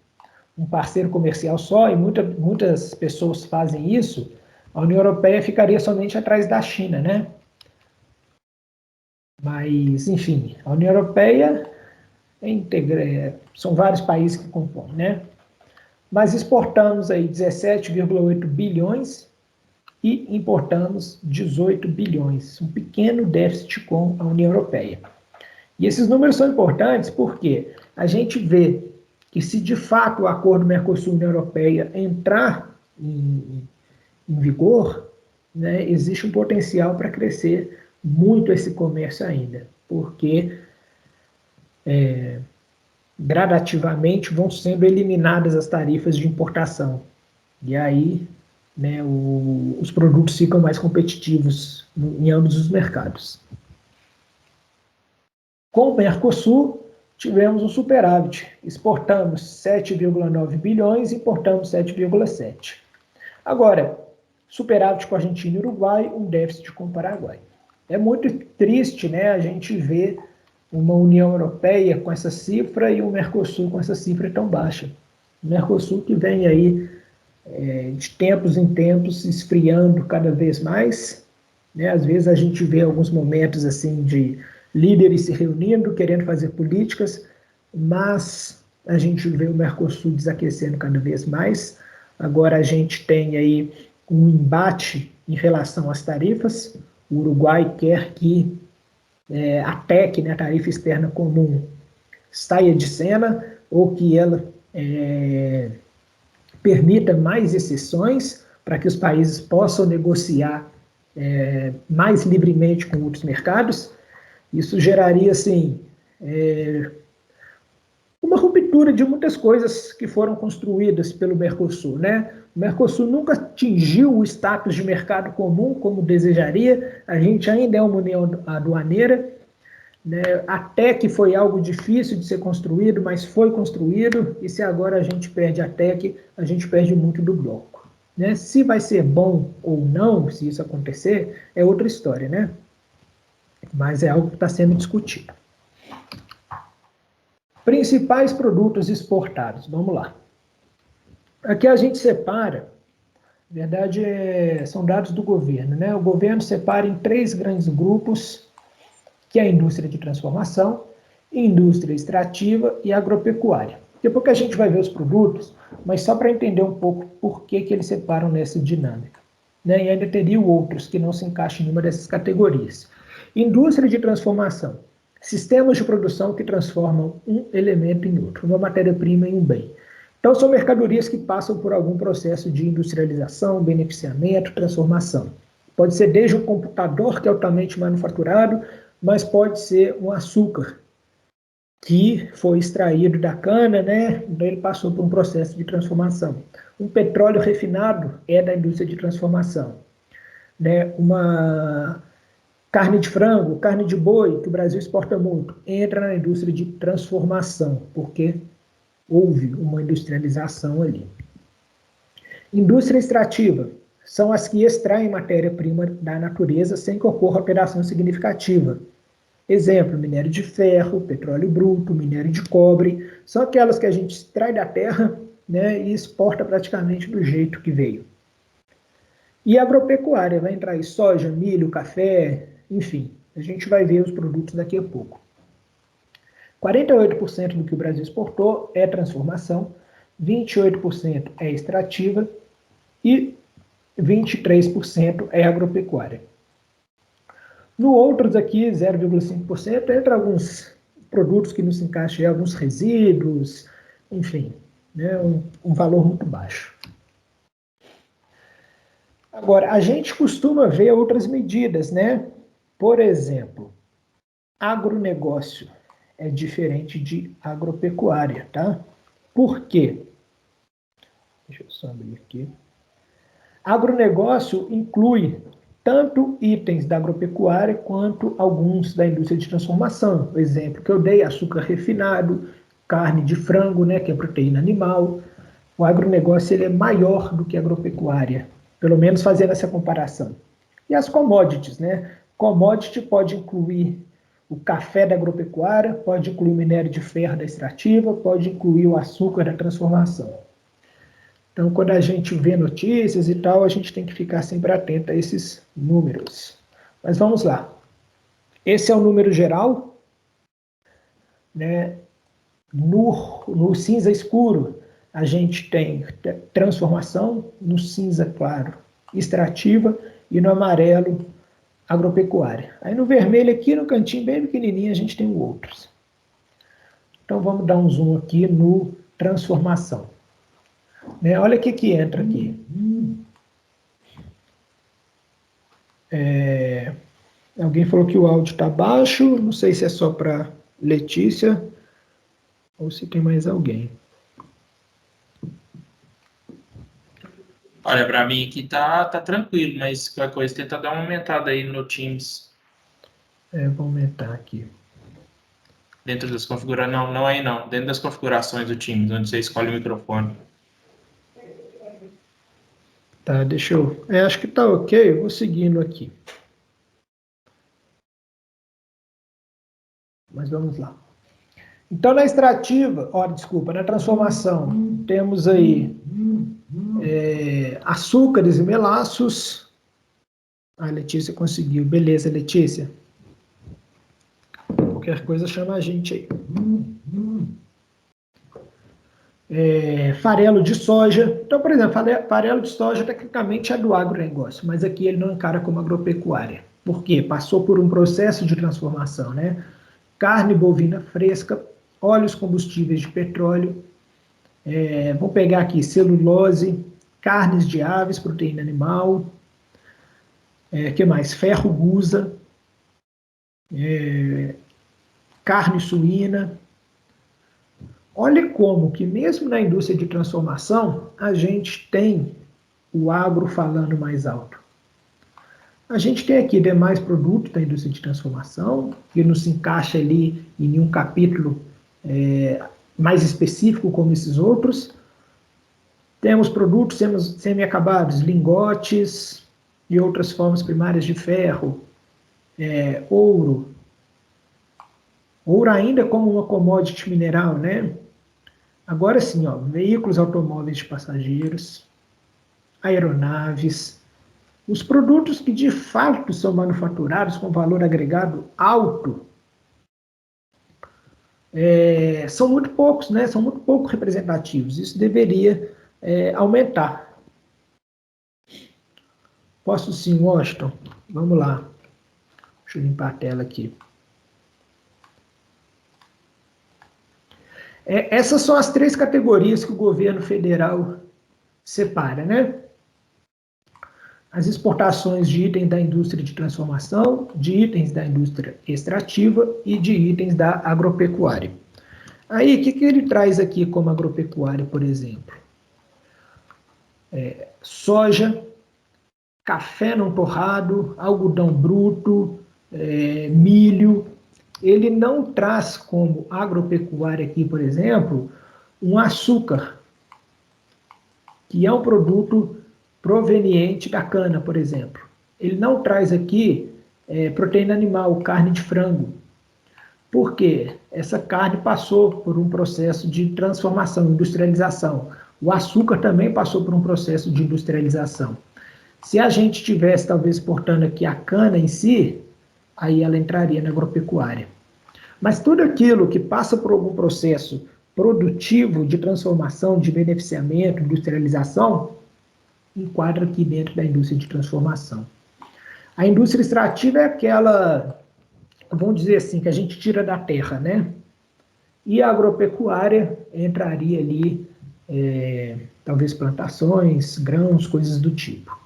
um parceiro comercial só, e muitas pessoas fazem isso, a União Europeia ficaria somente atrás da China, né? Mas, enfim, a União Europeia são vários países que compõem, né? Mas exportamos aí 17,8 bilhões e importamos 18 bilhões, um pequeno déficit com a União Europeia. E esses números são importantes porque a gente vê que se de fato o acordo Mercosul-União Europeia entrar em vigor, né, existe um potencial para crescer muito esse comércio ainda, porque gradativamente vão sendo eliminadas as tarifas de importação. E aí, né, os produtos ficam mais competitivos em ambos os mercados. Com o Mercosul, tivemos um superávit. Exportamos 7,9 bilhões, importamos 7,7. Agora, superávit com a Argentina e Uruguai, um déficit com o Paraguai. É muito triste, né, a gente ver uma União Europeia com essa cifra e um Mercosul com essa cifra tão baixa. O Mercosul que vem aí de tempos em tempos se esfriando cada vez mais, né? Às vezes a gente vê alguns momentos assim de líderes se reunindo, querendo fazer políticas, mas a gente vê o Mercosul desaquecendo cada vez mais. Agora a gente tem aí um embate em relação às tarifas. O Uruguai quer que a TEC, né, a Tarifa Externa Comum, saia de cena, ou que ela permita mais exceções para que os países possam negociar mais livremente com outros mercados. Isso geraria, assim, uma ruptura de muitas coisas que foram construídas pelo Mercosul, né? O Mercosul nunca atingiu o status de mercado comum como desejaria, a gente ainda é uma união aduaneira, né? Até que foi algo difícil de ser construído, mas foi construído, e se agora a gente perde a TEC, a gente perde muito do bloco. Né? Se vai ser bom ou não, se isso acontecer, é outra história, né? Mas é algo que está sendo discutido. Principais produtos exportados, vamos lá. Aqui a gente separa, na verdade são dados do governo, né? O governo separa em 3 grandes grupos, que é a indústria de transformação, indústria extrativa e agropecuária. Depois que a gente vai ver os produtos, mas só para entender um pouco por que eles separam nessa dinâmica. Né? E ainda teriam outros que não se encaixam em uma dessas categorias. Indústria de transformação. Sistemas de produção que transformam um elemento em outro, uma matéria-prima em um bem. Então, são mercadorias que passam por algum processo de industrialização, beneficiamento, transformação. Pode ser desde um computador que é altamente manufaturado, mas pode ser um açúcar que foi extraído da cana, né? Então ele passou por um processo de transformação. Um petróleo refinado é da indústria de transformação. Né? Uma carne de frango, carne de boi, que o Brasil exporta muito, entra na indústria de transformação, porque houve uma industrialização ali. Indústria extrativa são as que extraem matéria-prima da natureza sem que ocorra alteração significativa. Exemplo, minério de ferro, petróleo bruto, minério de cobre, são aquelas que a gente extrai da terra, né, e exporta praticamente do jeito que veio. E a agropecuária, vai entrar aí soja, milho, café, enfim, a gente vai ver os produtos daqui a pouco. 48% do que o Brasil exportou é transformação, 28% é extrativa e 23% é agropecuária. No outros aqui, 0,5%, entra alguns produtos que não se encaixam, alguns resíduos, enfim, né, um valor muito baixo. Agora, a gente costuma ver outras medidas, né? Por exemplo, agronegócio é diferente de agropecuária, tá? Por quê? Deixa eu só abrir aqui. Agronegócio inclui tanto itens da agropecuária quanto alguns da indústria de transformação. O exemplo que eu dei, açúcar refinado, carne de frango, né, que é proteína animal. O agronegócio ele é maior do que a agropecuária, pelo menos fazendo essa comparação. E as commodities, né? Commodity pode incluir o café da agropecuária, pode incluir o minério de ferro da extrativa, pode incluir o açúcar da transformação. Então, quando a gente vê notícias e tal, a gente tem que ficar sempre atento a esses números. Mas vamos lá. Esse é o número geral, né? No cinza escuro, a gente tem transformação, no cinza claro, extrativa, e no amarelo, agropecuária. Aí no vermelho aqui, no cantinho bem pequenininho, a gente tem o outros. Então vamos dar um zoom aqui no transformação. Né? Olha o que entra aqui. Alguém falou que o áudio está baixo, não sei se é só para Letícia ou se tem mais alguém. Olha, para mim aqui tá tranquilo, mas qualquer coisa tenta dar uma aumentada aí no Teams. Vou aumentar aqui. Dentro das configurações, não aí não, dentro das configurações do Teams, onde você escolhe o microfone. Tá, deixa eu... acho que tá ok, eu vou seguindo aqui. Mas vamos lá. Então, na extrativa, desculpa, na transformação, temos aí açúcares e melaços. A Letícia conseguiu. Beleza, Letícia. Qualquer coisa chama a gente aí. Farelo de soja. Então, por exemplo, farelo de soja tecnicamente é do agronegócio, mas aqui ele não encara como agropecuária. Por quê? Passou por um processo de transformação, né? Carne bovina fresca, óleos combustíveis de petróleo, vou pegar aqui celulose, carnes de aves, proteína animal, que mais? Ferro gusa, carne suína. Olha como que mesmo na indústria de transformação, a gente tem o agro falando mais alto. A gente tem aqui demais produtos da indústria de transformação, que não se encaixa ali em nenhum capítulo mais específico como esses outros. Temos produtos semi-acabados, lingotes e outras formas primárias de ferro, ouro. Ouro ainda como uma commodity mineral, né? Agora sim, veículos automóveis de passageiros, aeronaves, os produtos que de fato são manufaturados com valor agregado alto, são muito poucos, né? São muito pouco representativos. Isso deveria aumentar. Posso sim, Washington? Vamos lá. Deixa eu limpar a tela aqui. Essas são as 3 categorias que o governo federal separa, né? As exportações de itens da indústria de transformação, de itens da indústria extrativa e de itens da agropecuária. Aí, o que ele traz aqui como agropecuária, por exemplo? Soja, café não torrado, algodão bruto, milho. Ele não traz como agropecuária aqui, por exemplo, um açúcar, que é um produto proveniente da cana, por exemplo. Ele não traz aqui proteína animal, carne de frango. Por quê? Essa carne passou por um processo de transformação, industrialização. O açúcar também passou por um processo de industrialização. Se a gente tivesse, talvez, exportando aqui a cana em si, aí ela entraria na agropecuária. Mas tudo aquilo que passa por algum processo produtivo de transformação, de beneficiamento, industrialização, enquadra aqui dentro da indústria de transformação. A indústria extrativa é aquela, vamos dizer assim, que a gente tira da terra, né? E a agropecuária entraria ali, talvez plantações, grãos, coisas do tipo.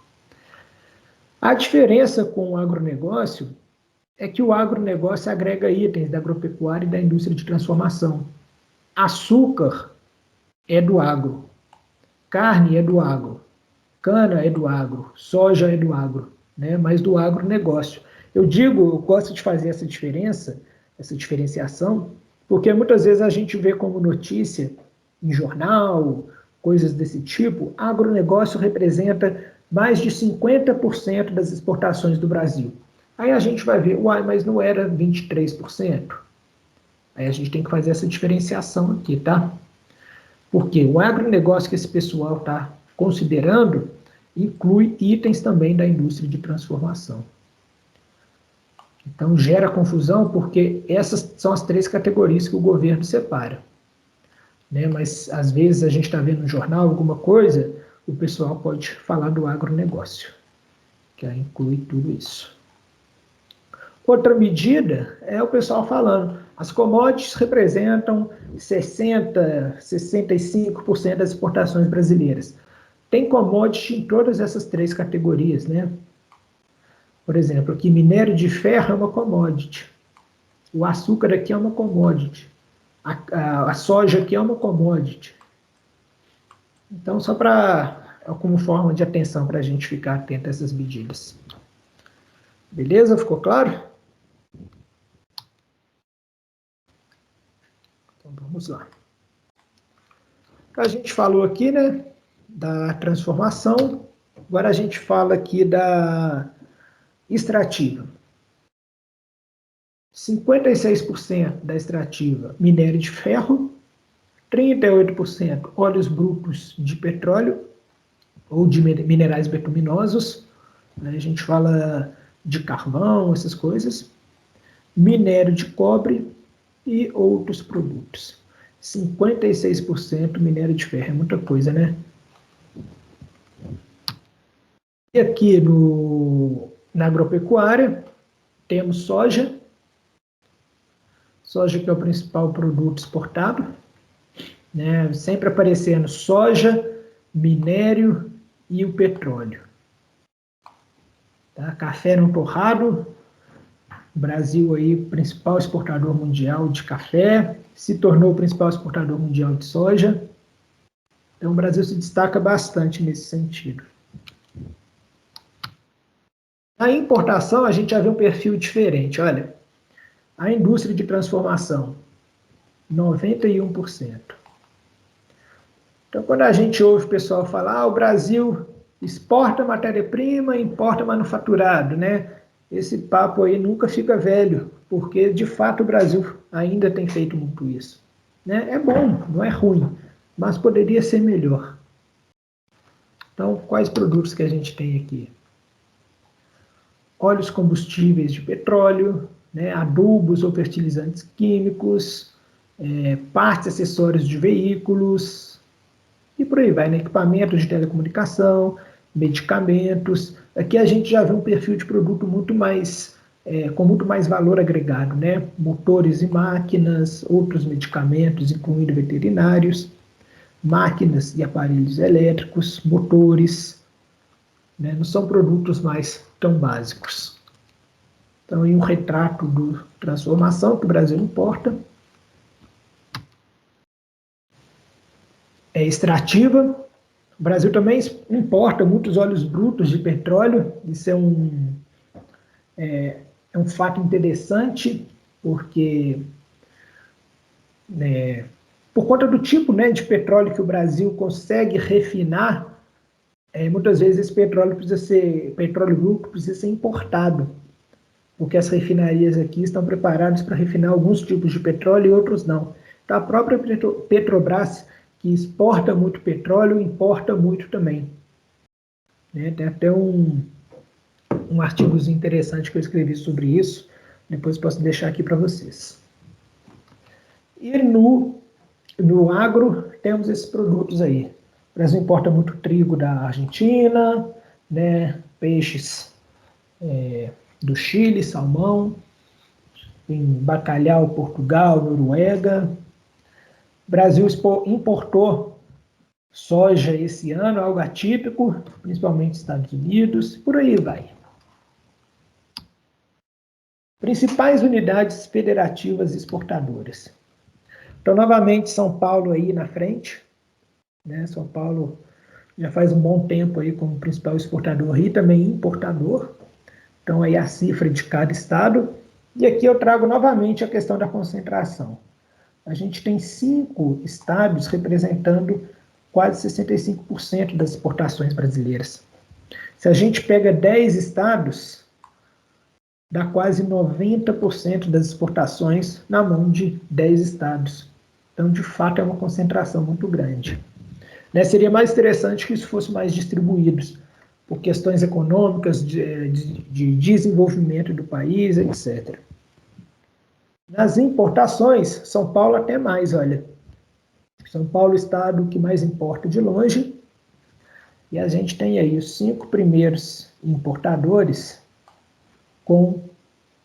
A diferença com o agronegócio é que o agronegócio agrega itens da agropecuária e da indústria de transformação. Açúcar é do agro, carne é do agro, cana é do agro, soja é do agro, né? Mas do agronegócio. Eu gosto de fazer essa diferenciação, porque muitas vezes a gente vê como notícia em jornal, coisas desse tipo, agronegócio representa mais de 50% das exportações do Brasil. Aí a gente vai ver, mas não era 23%? Aí a gente tem que fazer essa diferenciação aqui, tá? Porque o agronegócio que esse pessoal está considerando inclui itens também da indústria de transformação. Então gera confusão porque essas são as 3 categorias que o governo separa. Né? Mas às vezes a gente está vendo no jornal alguma coisa, o pessoal pode falar do agronegócio, que inclui tudo isso. Outra medida é o pessoal falando, as commodities representam 60%, 65% das exportações brasileiras. Tem commodity em todas essas três categorias, né? Por exemplo, aqui minério de ferro é uma commodity. O açúcar aqui é uma commodity. A soja aqui é uma commodity. Então, só como forma de atenção para a gente ficar atento a essas medidas. Beleza? Ficou claro? Então, vamos lá. A gente falou aqui, né, da transformação. Agora a gente fala aqui da extrativa. 56% da extrativa, minério de ferro, 38% óleos brutos de petróleo ou de minerais bituminosos, né? A gente fala de carvão, essas coisas, minério de cobre e outros produtos. 56% minério de ferro, é muita coisa, né? E aqui na agropecuária, temos soja, que é o principal produto exportado, né? Sempre aparecendo soja, minério e o petróleo. Tá? Café não torrado, o Brasil aí, principal exportador mundial de café, se tornou o principal exportador mundial de soja. Então o Brasil se destaca bastante nesse sentido. Na importação, a gente já vê um perfil diferente. Olha, a indústria de transformação, 91%. Então, quando a gente ouve o pessoal falar, o Brasil exporta matéria-prima, importa manufaturado, né? Esse papo aí nunca fica velho, porque, de fato, o Brasil ainda tem feito muito isso. Né? É bom, não é ruim, mas poderia ser melhor. Então, quais produtos que a gente tem aqui? Óleos combustíveis de petróleo, né, adubos ou fertilizantes químicos, partes e acessórios de veículos, e por aí vai, né, equipamentos de telecomunicação, medicamentos. Aqui a gente já vê um perfil de produto muito mais, com muito mais valor agregado, né, motores e máquinas, outros medicamentos, incluindo veterinários, máquinas e aparelhos elétricos, motores, né, não são produtos mais tão básicos. Então, em um retrato do transformação que o Brasil importa, é extrativa. O Brasil também importa muitos óleos brutos de petróleo. Isso é um fato interessante, porque por conta do tipo, né, de petróleo que o Brasil consegue refinar, muitas vezes esse petróleo bruto precisa ser importado, porque as refinarias aqui estão preparadas para refinar alguns tipos de petróleo e outros não. Então, a própria Petrobras, que exporta muito petróleo, importa muito também. Né? Tem até um artigozinho interessante que eu escrevi sobre isso, depois posso deixar aqui para vocês. E no agro, temos esses produtos aí. O Brasil importa muito trigo da Argentina, né? Peixes do Chile, salmão, tem bacalhau, Portugal, Noruega. O Brasil importou soja esse ano, algo atípico, principalmente Estados Unidos, por aí vai. Principais unidades federativas exportadoras. Então, novamente, São Paulo aí na frente, né? São Paulo já faz um bom tempo aí como principal exportador e também importador. Então, aí a cifra de cada estado. E aqui eu trago novamente a questão da concentração. A gente tem 5 estados representando quase 65% das exportações brasileiras. Se a gente pega 10 estados, dá quase 90% das exportações na mão de 10 estados. Então, de fato, é uma concentração muito grande. Né? Seria mais interessante que isso fosse mais distribuído, por questões econômicas, de desenvolvimento do país, etc. Nas importações, São Paulo até mais, olha. São Paulo é o estado que mais importa de longe. E a gente tem aí os 5 primeiros importadores com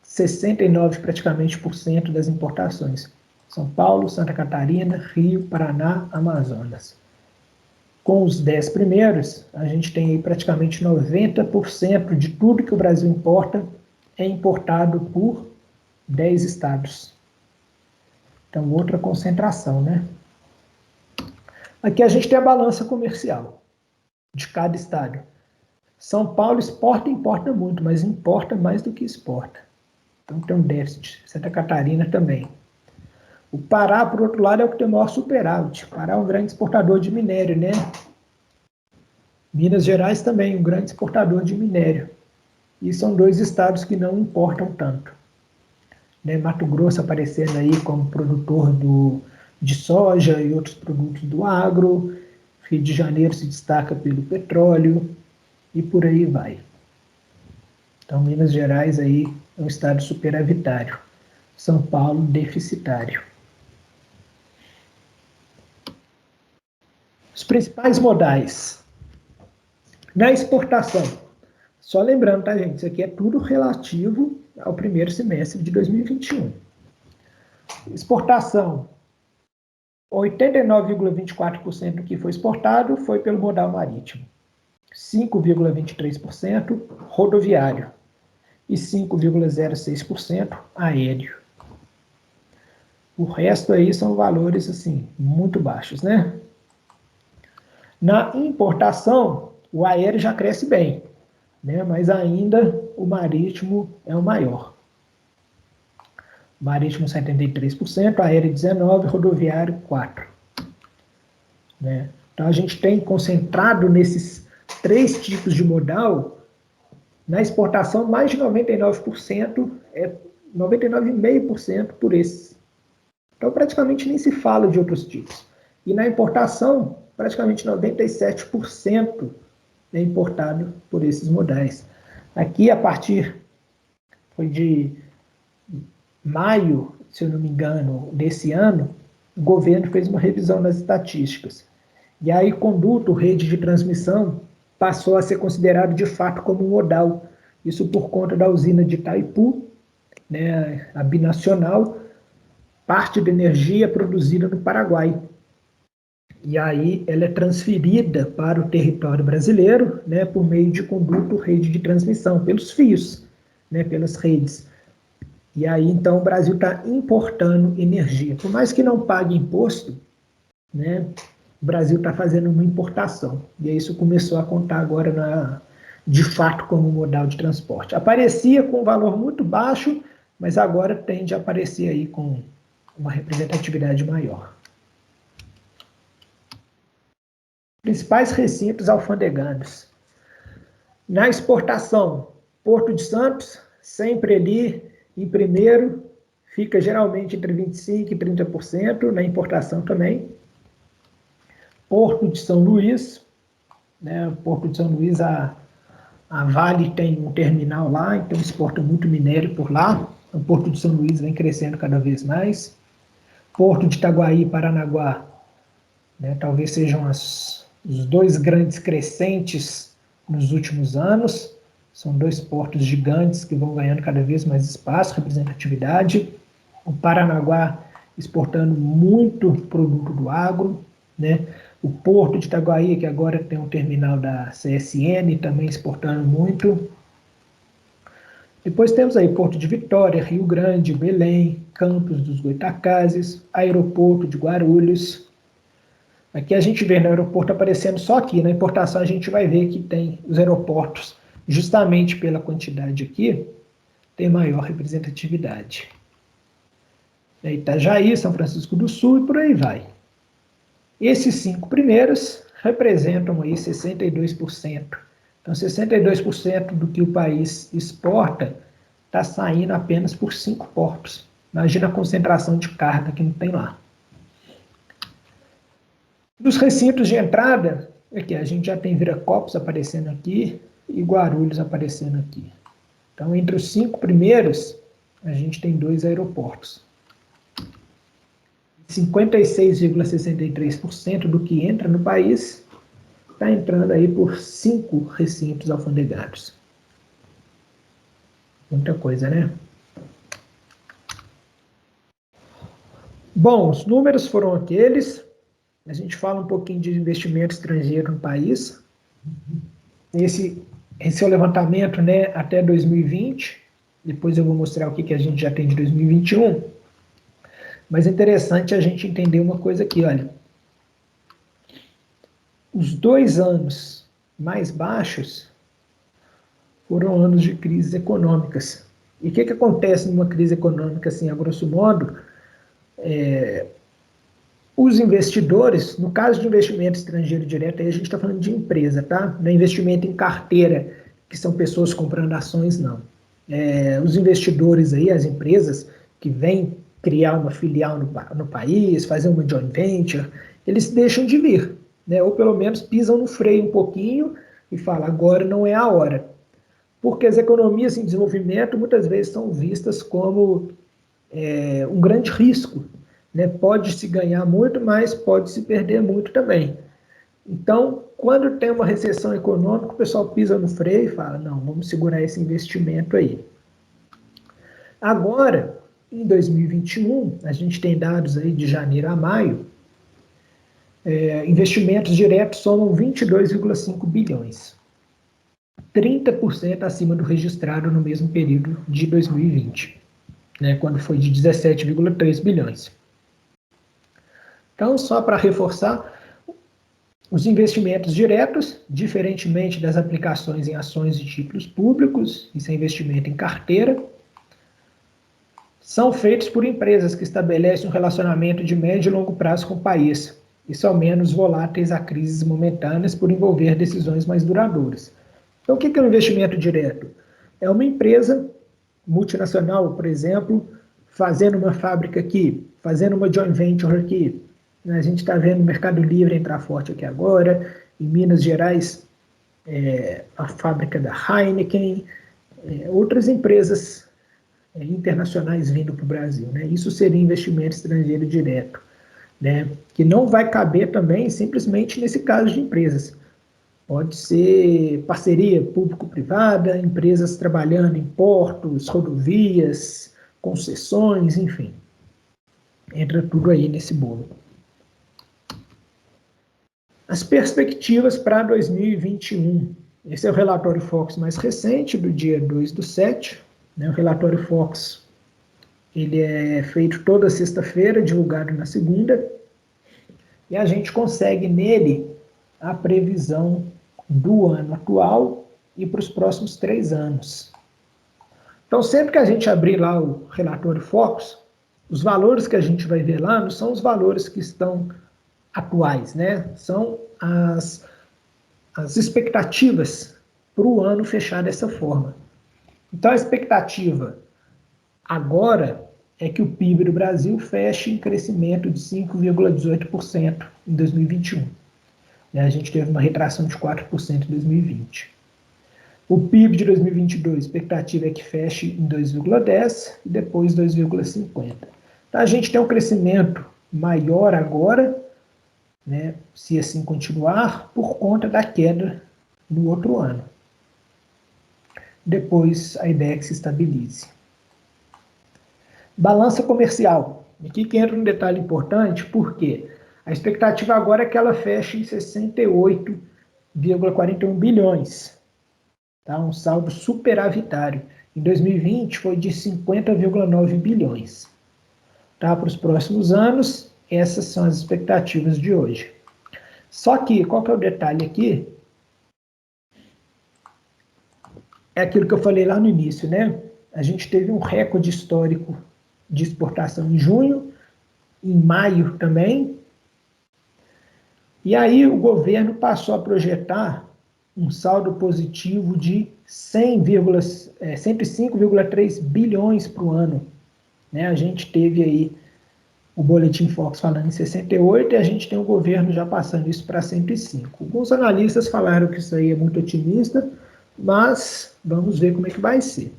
69 praticamente por cento das importações. São Paulo, Santa Catarina, Rio, Paraná, Amazonas. Com os 10 primeiros, a gente tem aí praticamente 90% de tudo que o Brasil importa é importado por 10 estados. Então, outra concentração, né? Aqui a gente tem a balança comercial de cada estado. São Paulo exporta e importa muito, mas importa mais do que exporta. Então tem um déficit. Santa Catarina também. O Pará, por outro lado, é o que tem o maior superávit. O Pará é um grande exportador de minério, né? Minas Gerais também, um grande exportador de minério. E são 2 estados que não importam tanto. Né? Mato Grosso aparecendo aí como produtor de soja e outros produtos do agro. Rio de Janeiro se destaca pelo petróleo e por aí vai. Então, Minas Gerais aí é um estado superavitário. São Paulo, deficitário. Os principais modais. Na exportação, só lembrando, tá, gente? Isso aqui é tudo relativo ao primeiro semestre de 2021. Exportação, 89,24% do que foi exportado foi pelo modal marítimo, 5,23% rodoviário e 5,06% aéreo. O resto aí são valores assim muito baixos, né? Na importação, o aéreo já cresce bem, né? Mas ainda o marítimo é o maior. Marítimo 73%, aéreo 19%, rodoviário 4%. Né? Então a gente tem concentrado nesses 3 tipos de modal, na exportação mais de 99%, 99,5% por esses. Então praticamente nem se fala de outros tipos. E na importação, praticamente 97% é importado por esses modais. Aqui, a partir foi de maio, se eu não me engano, desse ano, o governo fez uma revisão das estatísticas. E aí, conduto, rede de transmissão, passou a ser considerado de fato como modal. Isso por conta da usina de Itaipu, né, a binacional, parte da energia é produzida no Paraguai. E aí ela é transferida para o território brasileiro, né, por meio de conduto, rede de transmissão, pelos fios, né, pelas redes. E aí, então, o Brasil está importando energia. Por mais que não pague imposto, né, o Brasil está fazendo uma importação. E aí isso começou a contar agora, de fato, como modal de transporte. Aparecia com um valor muito baixo, mas agora tende a aparecer aí com uma representatividade maior. Principais recintos alfandegados. Na exportação, Porto de Santos, sempre ali em primeiro, fica geralmente entre 25% e 30%, na importação também. Porto de São Luís, né? Porto de São Luís, a Vale tem um terminal lá, então exporta muito minério por lá. O Porto de São Luís vem crescendo cada vez mais. Porto de Itaguaí e Paranaguá, né? Talvez sejam os 2 grandes crescentes nos últimos anos. São 2 portos gigantes que vão ganhando cada vez mais espaço, representatividade. O Paranaguá exportando muito produto do agro, né? O Porto de Itaguaí, que agora tem um terminal da CSN, também exportando muito. Depois temos aí Porto de Vitória, Rio Grande, Belém, Campos dos Goytacazes, Aeroporto de Guarulhos. Aqui a gente vê no aeroporto aparecendo só aqui. Na importação a gente vai ver que tem os aeroportos, justamente pela quantidade aqui, tem maior representatividade. Itajaí, São Francisco do Sul e por aí vai. Esses 5 primeiros representam aí 62%. Então, 62% do que o país exporta está saindo apenas por 5 portos. Imagina a concentração de carga que não tem lá. Dos recintos de entrada, aqui a gente já tem Viracopos aparecendo aqui e Guarulhos aparecendo aqui. Então, entre os 5 primeiros, a gente tem 2 aeroportos. 56,63% do que entra no país está entrando aí por 5 recintos alfandegários. Muita coisa, né? Bom, os números foram aqueles. A gente fala um pouquinho de investimento estrangeiro no país. Esse é o levantamento, né, até 2020. Depois eu vou mostrar o que a gente já tem de 2021. Mas é interessante a gente entender uma coisa aqui, olha. Os 2 anos mais baixos foram anos de crises econômicas. E o que acontece numa crise econômica, assim, a grosso modo? Os investidores, no caso de investimento estrangeiro direto, aí a gente está falando de empresa, tá? Não é investimento em carteira, que são pessoas comprando ações, não. Os investidores aí, as empresas que vêm criar uma filial no país, fazer uma joint venture, eles deixam de vir, né? Ou pelo menos pisam no freio um pouquinho e falam, agora não é a hora. Porque as economias em desenvolvimento muitas vezes são vistas como um grande risco, né? Pode-se ganhar muito, mas pode-se perder muito também. Então, quando tem uma recessão econômica, o pessoal pisa no freio e fala, não, vamos segurar esse investimento aí. Agora, em 2021, a gente tem dados aí de janeiro a maio, investimentos diretos somam 22,5 bilhões. 30% acima do registrado no mesmo período de 2020, né, quando foi de 17,3 bilhões. Então, só para reforçar, os investimentos diretos, diferentemente das aplicações em ações e títulos públicos, isso é investimento em carteira, são feitos por empresas que estabelecem um relacionamento de médio e longo prazo com o país e são menos voláteis a crises momentâneas por envolver decisões mais duradouras. Então, o que é um investimento direto? É uma empresa multinacional, por exemplo, fazendo uma fábrica aqui, fazendo uma joint venture aqui. A gente está vendo o Mercado Livre entrar forte aqui agora, em Minas Gerais, a fábrica da Heineken, outras empresas internacionais vindo para o Brasil, né? Isso seria investimento estrangeiro direto, né? Que não vai caber também simplesmente nesse caso de empresas. Pode ser parceria público-privada, empresas trabalhando em portos, rodovias, concessões, enfim. Entra tudo aí nesse bolo. As perspectivas para 2021. Esse é o relatório Fox mais recente, do dia 2/7. O relatório Fox ele é feito toda sexta-feira, divulgado na segunda, e a gente consegue nele a previsão do ano atual e para os próximos 3 anos. Então, sempre que a gente abrir lá o relatório Fox, os valores que a gente vai ver lá não são os valores que estão atuais, né? São as expectativas para o ano fechar dessa forma. Então, a expectativa agora é que o PIB do Brasil feche em crescimento de 5,18% em 2021. A gente teve uma retração de 4% em 2020. O PIB de 2022, a expectativa é que feche em 2,10% e depois 2,50%. Então, a gente tem um crescimento maior agora, né, se assim continuar, por conta da queda no outro ano. Depois, a ideia é que se estabilize. Balança comercial. Aqui que entra um detalhe importante, porque a expectativa agora é que ela feche em 68,41 bilhões. Tá? Um saldo superavitário. Em 2020 foi de 50,9 bilhões. Tá? Para os próximos anos, essas são as expectativas de hoje. Só que, qual que é o detalhe aqui? É aquilo que eu falei lá no início, né? A gente teve um recorde histórico de exportação em junho, em maio também. E aí o governo passou a projetar um saldo positivo de 105,3 bilhões para o ano. Né? A gente teve aí o Boletim Fox falando em 68 e a gente tem o governo já passando isso para 105. Alguns analistas falaram que isso aí é muito otimista, mas vamos ver como é que vai ser.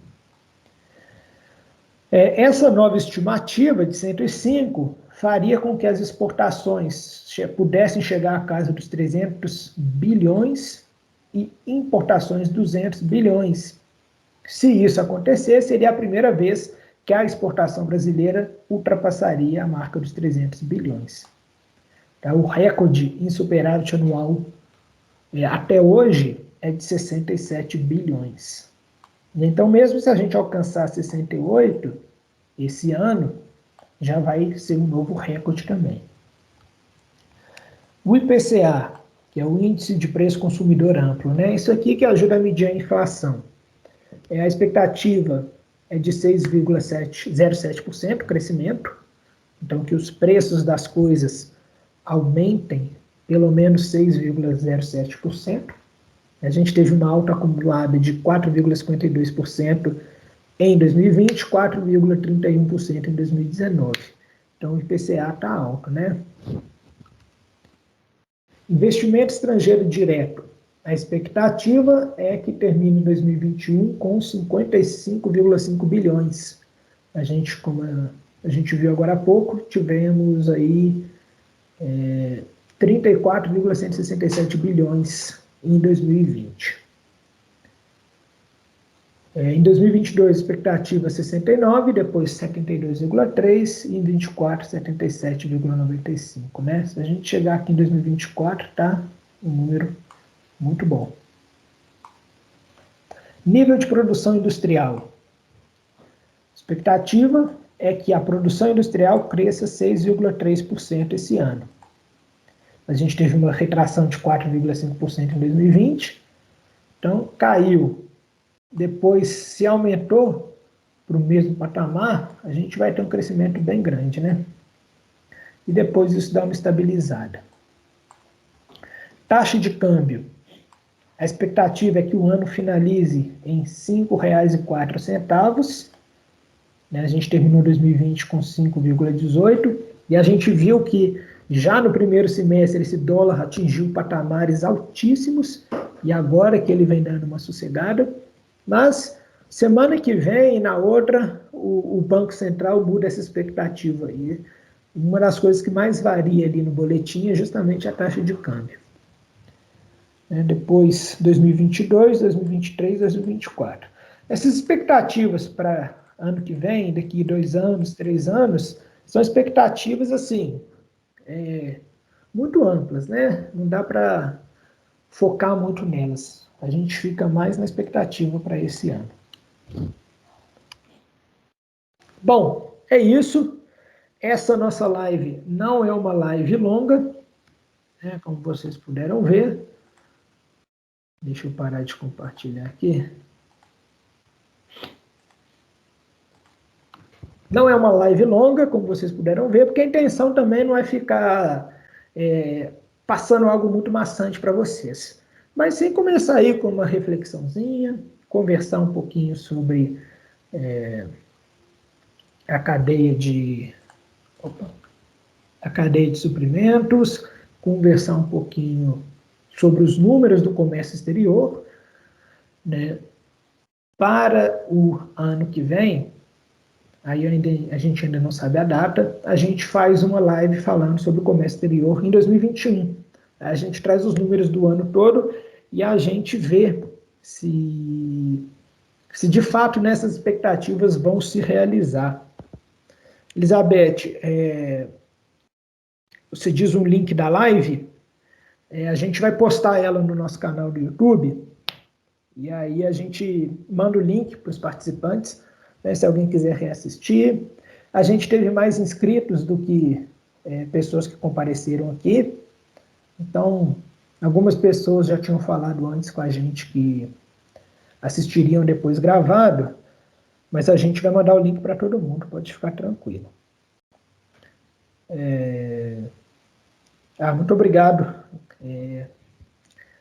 Essa nova estimativa de 105 faria com que as exportações pudessem chegar à casa dos 300 bilhões e importações 200 bilhões. Se isso acontecer, seria a primeira vez que a exportação brasileira ultrapassaria a marca dos 300 bilhões. O recorde em superávit anual até hoje é de 67 bilhões. Então, mesmo se a gente alcançar 68 esse ano, já vai ser um novo recorde também. O IPCA, que é o Índice de Preço Consumidor Amplo, né? Isso aqui que ajuda a medir a inflação. A expectativa é de 6,07% crescimento, então que os preços das coisas aumentem pelo menos 6,07%. A gente teve uma alta acumulada de 4,52% em 2020, 4,31% em 2019. Então o IPCA está alto, né? Investimento estrangeiro direto. A expectativa é que termine em 2021 com 55,5 bilhões. Como a gente viu agora há pouco, tivemos aí 34,167 bilhões em 2020. Em 2022, expectativa 69, depois 72,3 e em 24, 77,95, né? Se a gente chegar aqui em 2024, tá um número muito bom. Nível de produção industrial. Expectativa é que a produção industrial cresça 6,3% esse ano. A gente teve uma retração de 4,5% em 2020, então caiu. Depois se aumentou para o mesmo patamar, a gente vai ter um crescimento bem grande, né? E depois isso dá uma estabilizada. Taxa de câmbio. A expectativa é que o ano finalize em R$ 5,04. A gente terminou 2020 com 5,18 e a gente viu que já no primeiro semestre esse dólar atingiu patamares altíssimos e agora que ele vem dando uma sossegada. Mas semana que vem e na outra o Banco Central muda essa expectativa aí. Uma das coisas que mais varia ali no boletim é justamente a taxa de câmbio. Depois 2022, 2023, 2024. Essas expectativas para ano que vem, daqui 2 anos, 3 anos, são expectativas assim, muito amplas, né? Não dá para focar muito nelas. A gente fica mais na expectativa para esse ano. Bom, é isso. Essa nossa live não é uma live longa, né, como vocês puderam ver. Deixa eu parar de compartilhar aqui. Não é uma live longa, como vocês puderam ver, porque a intenção também não é ficar passando algo muito maçante para vocês. Mas sim começar aí com uma reflexãozinha, conversar um pouquinho sobre a cadeia de suprimentos, conversar um pouquinho sobre os números do comércio exterior, né? Para o ano que vem, aí a gente ainda não sabe a data, a gente faz uma live falando sobre o comércio exterior em 2021. A gente traz os números do ano todo e a gente vê se de fato nessas expectativas vão se realizar. Elizabeth, você diz um link da live, a gente vai postar ela no nosso canal do YouTube, e aí a gente manda o link para os participantes, né, se alguém quiser reassistir. A gente teve mais inscritos do que pessoas que compareceram aqui, então algumas pessoas já tinham falado antes com a gente que assistiriam depois gravado, mas a gente vai mandar o link para todo mundo, pode ficar tranquilo. Muito obrigado.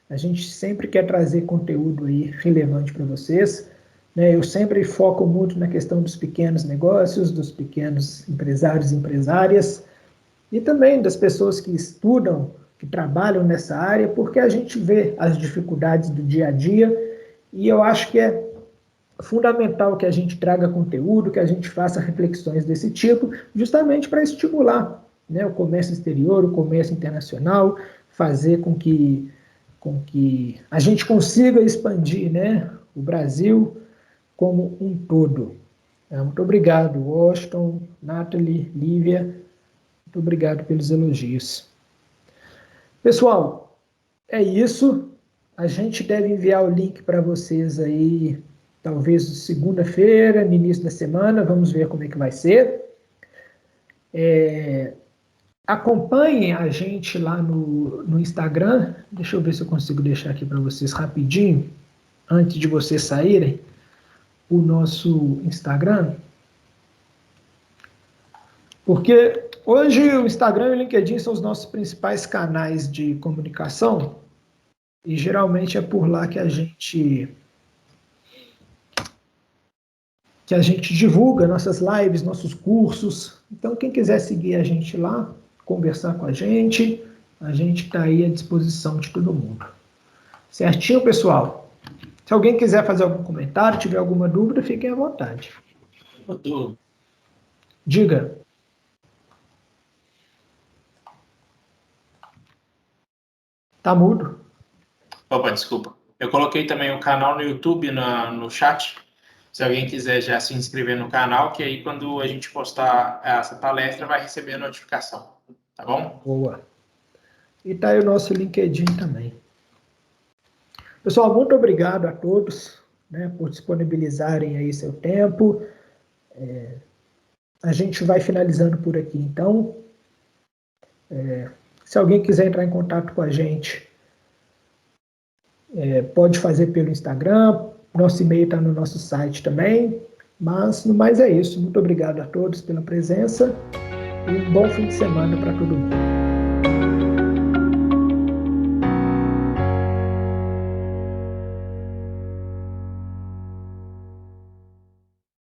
A gente sempre quer trazer conteúdo aí relevante para vocês. Eu sempre foco muito na questão dos pequenos negócios, dos pequenos empresários e empresárias, e também das pessoas que estudam, que trabalham nessa área, porque a gente vê as dificuldades do dia a dia, e eu acho que é fundamental que a gente traga conteúdo, que a gente faça reflexões desse tipo, justamente para estimular, né, o comércio exterior, o comércio internacional, fazer com que a gente consiga expandir, né, o Brasil como um todo. Muito obrigado, Washington, Nathalie, Lívia, muito obrigado pelos elogios. Pessoal, é isso. A gente deve enviar o link para vocês aí, talvez segunda-feira, no início da semana, vamos ver como é que vai ser. Acompanhem a gente lá no Instagram. Deixa eu ver se eu consigo deixar aqui para vocês rapidinho, antes de vocês saírem, o nosso Instagram. Porque hoje o Instagram e o LinkedIn são os nossos principais canais de comunicação e geralmente é por lá que a gente divulga nossas lives, nossos cursos. Então, quem quiser seguir a gente lá, conversar com a gente está aí à disposição de todo mundo. Certinho, pessoal? Se alguém quiser fazer algum comentário, tiver alguma dúvida, fiquem à vontade. Diga. Tá mudo? Opa, desculpa. Eu coloquei também o canal no YouTube no chat. Se alguém quiser já se inscrever no canal, que aí quando a gente postar essa palestra, vai receber a notificação. Tá bom? Boa. E tá aí o nosso LinkedIn também. Pessoal, muito obrigado a todos, né, por disponibilizarem aí seu tempo. A gente vai finalizando por aqui, então. Se alguém quiser entrar em contato com a gente, pode fazer pelo Instagram, nosso e-mail está no nosso site também. Mas, no mais, é isso. Muito obrigado a todos pela presença e um bom fim de semana para todo mundo.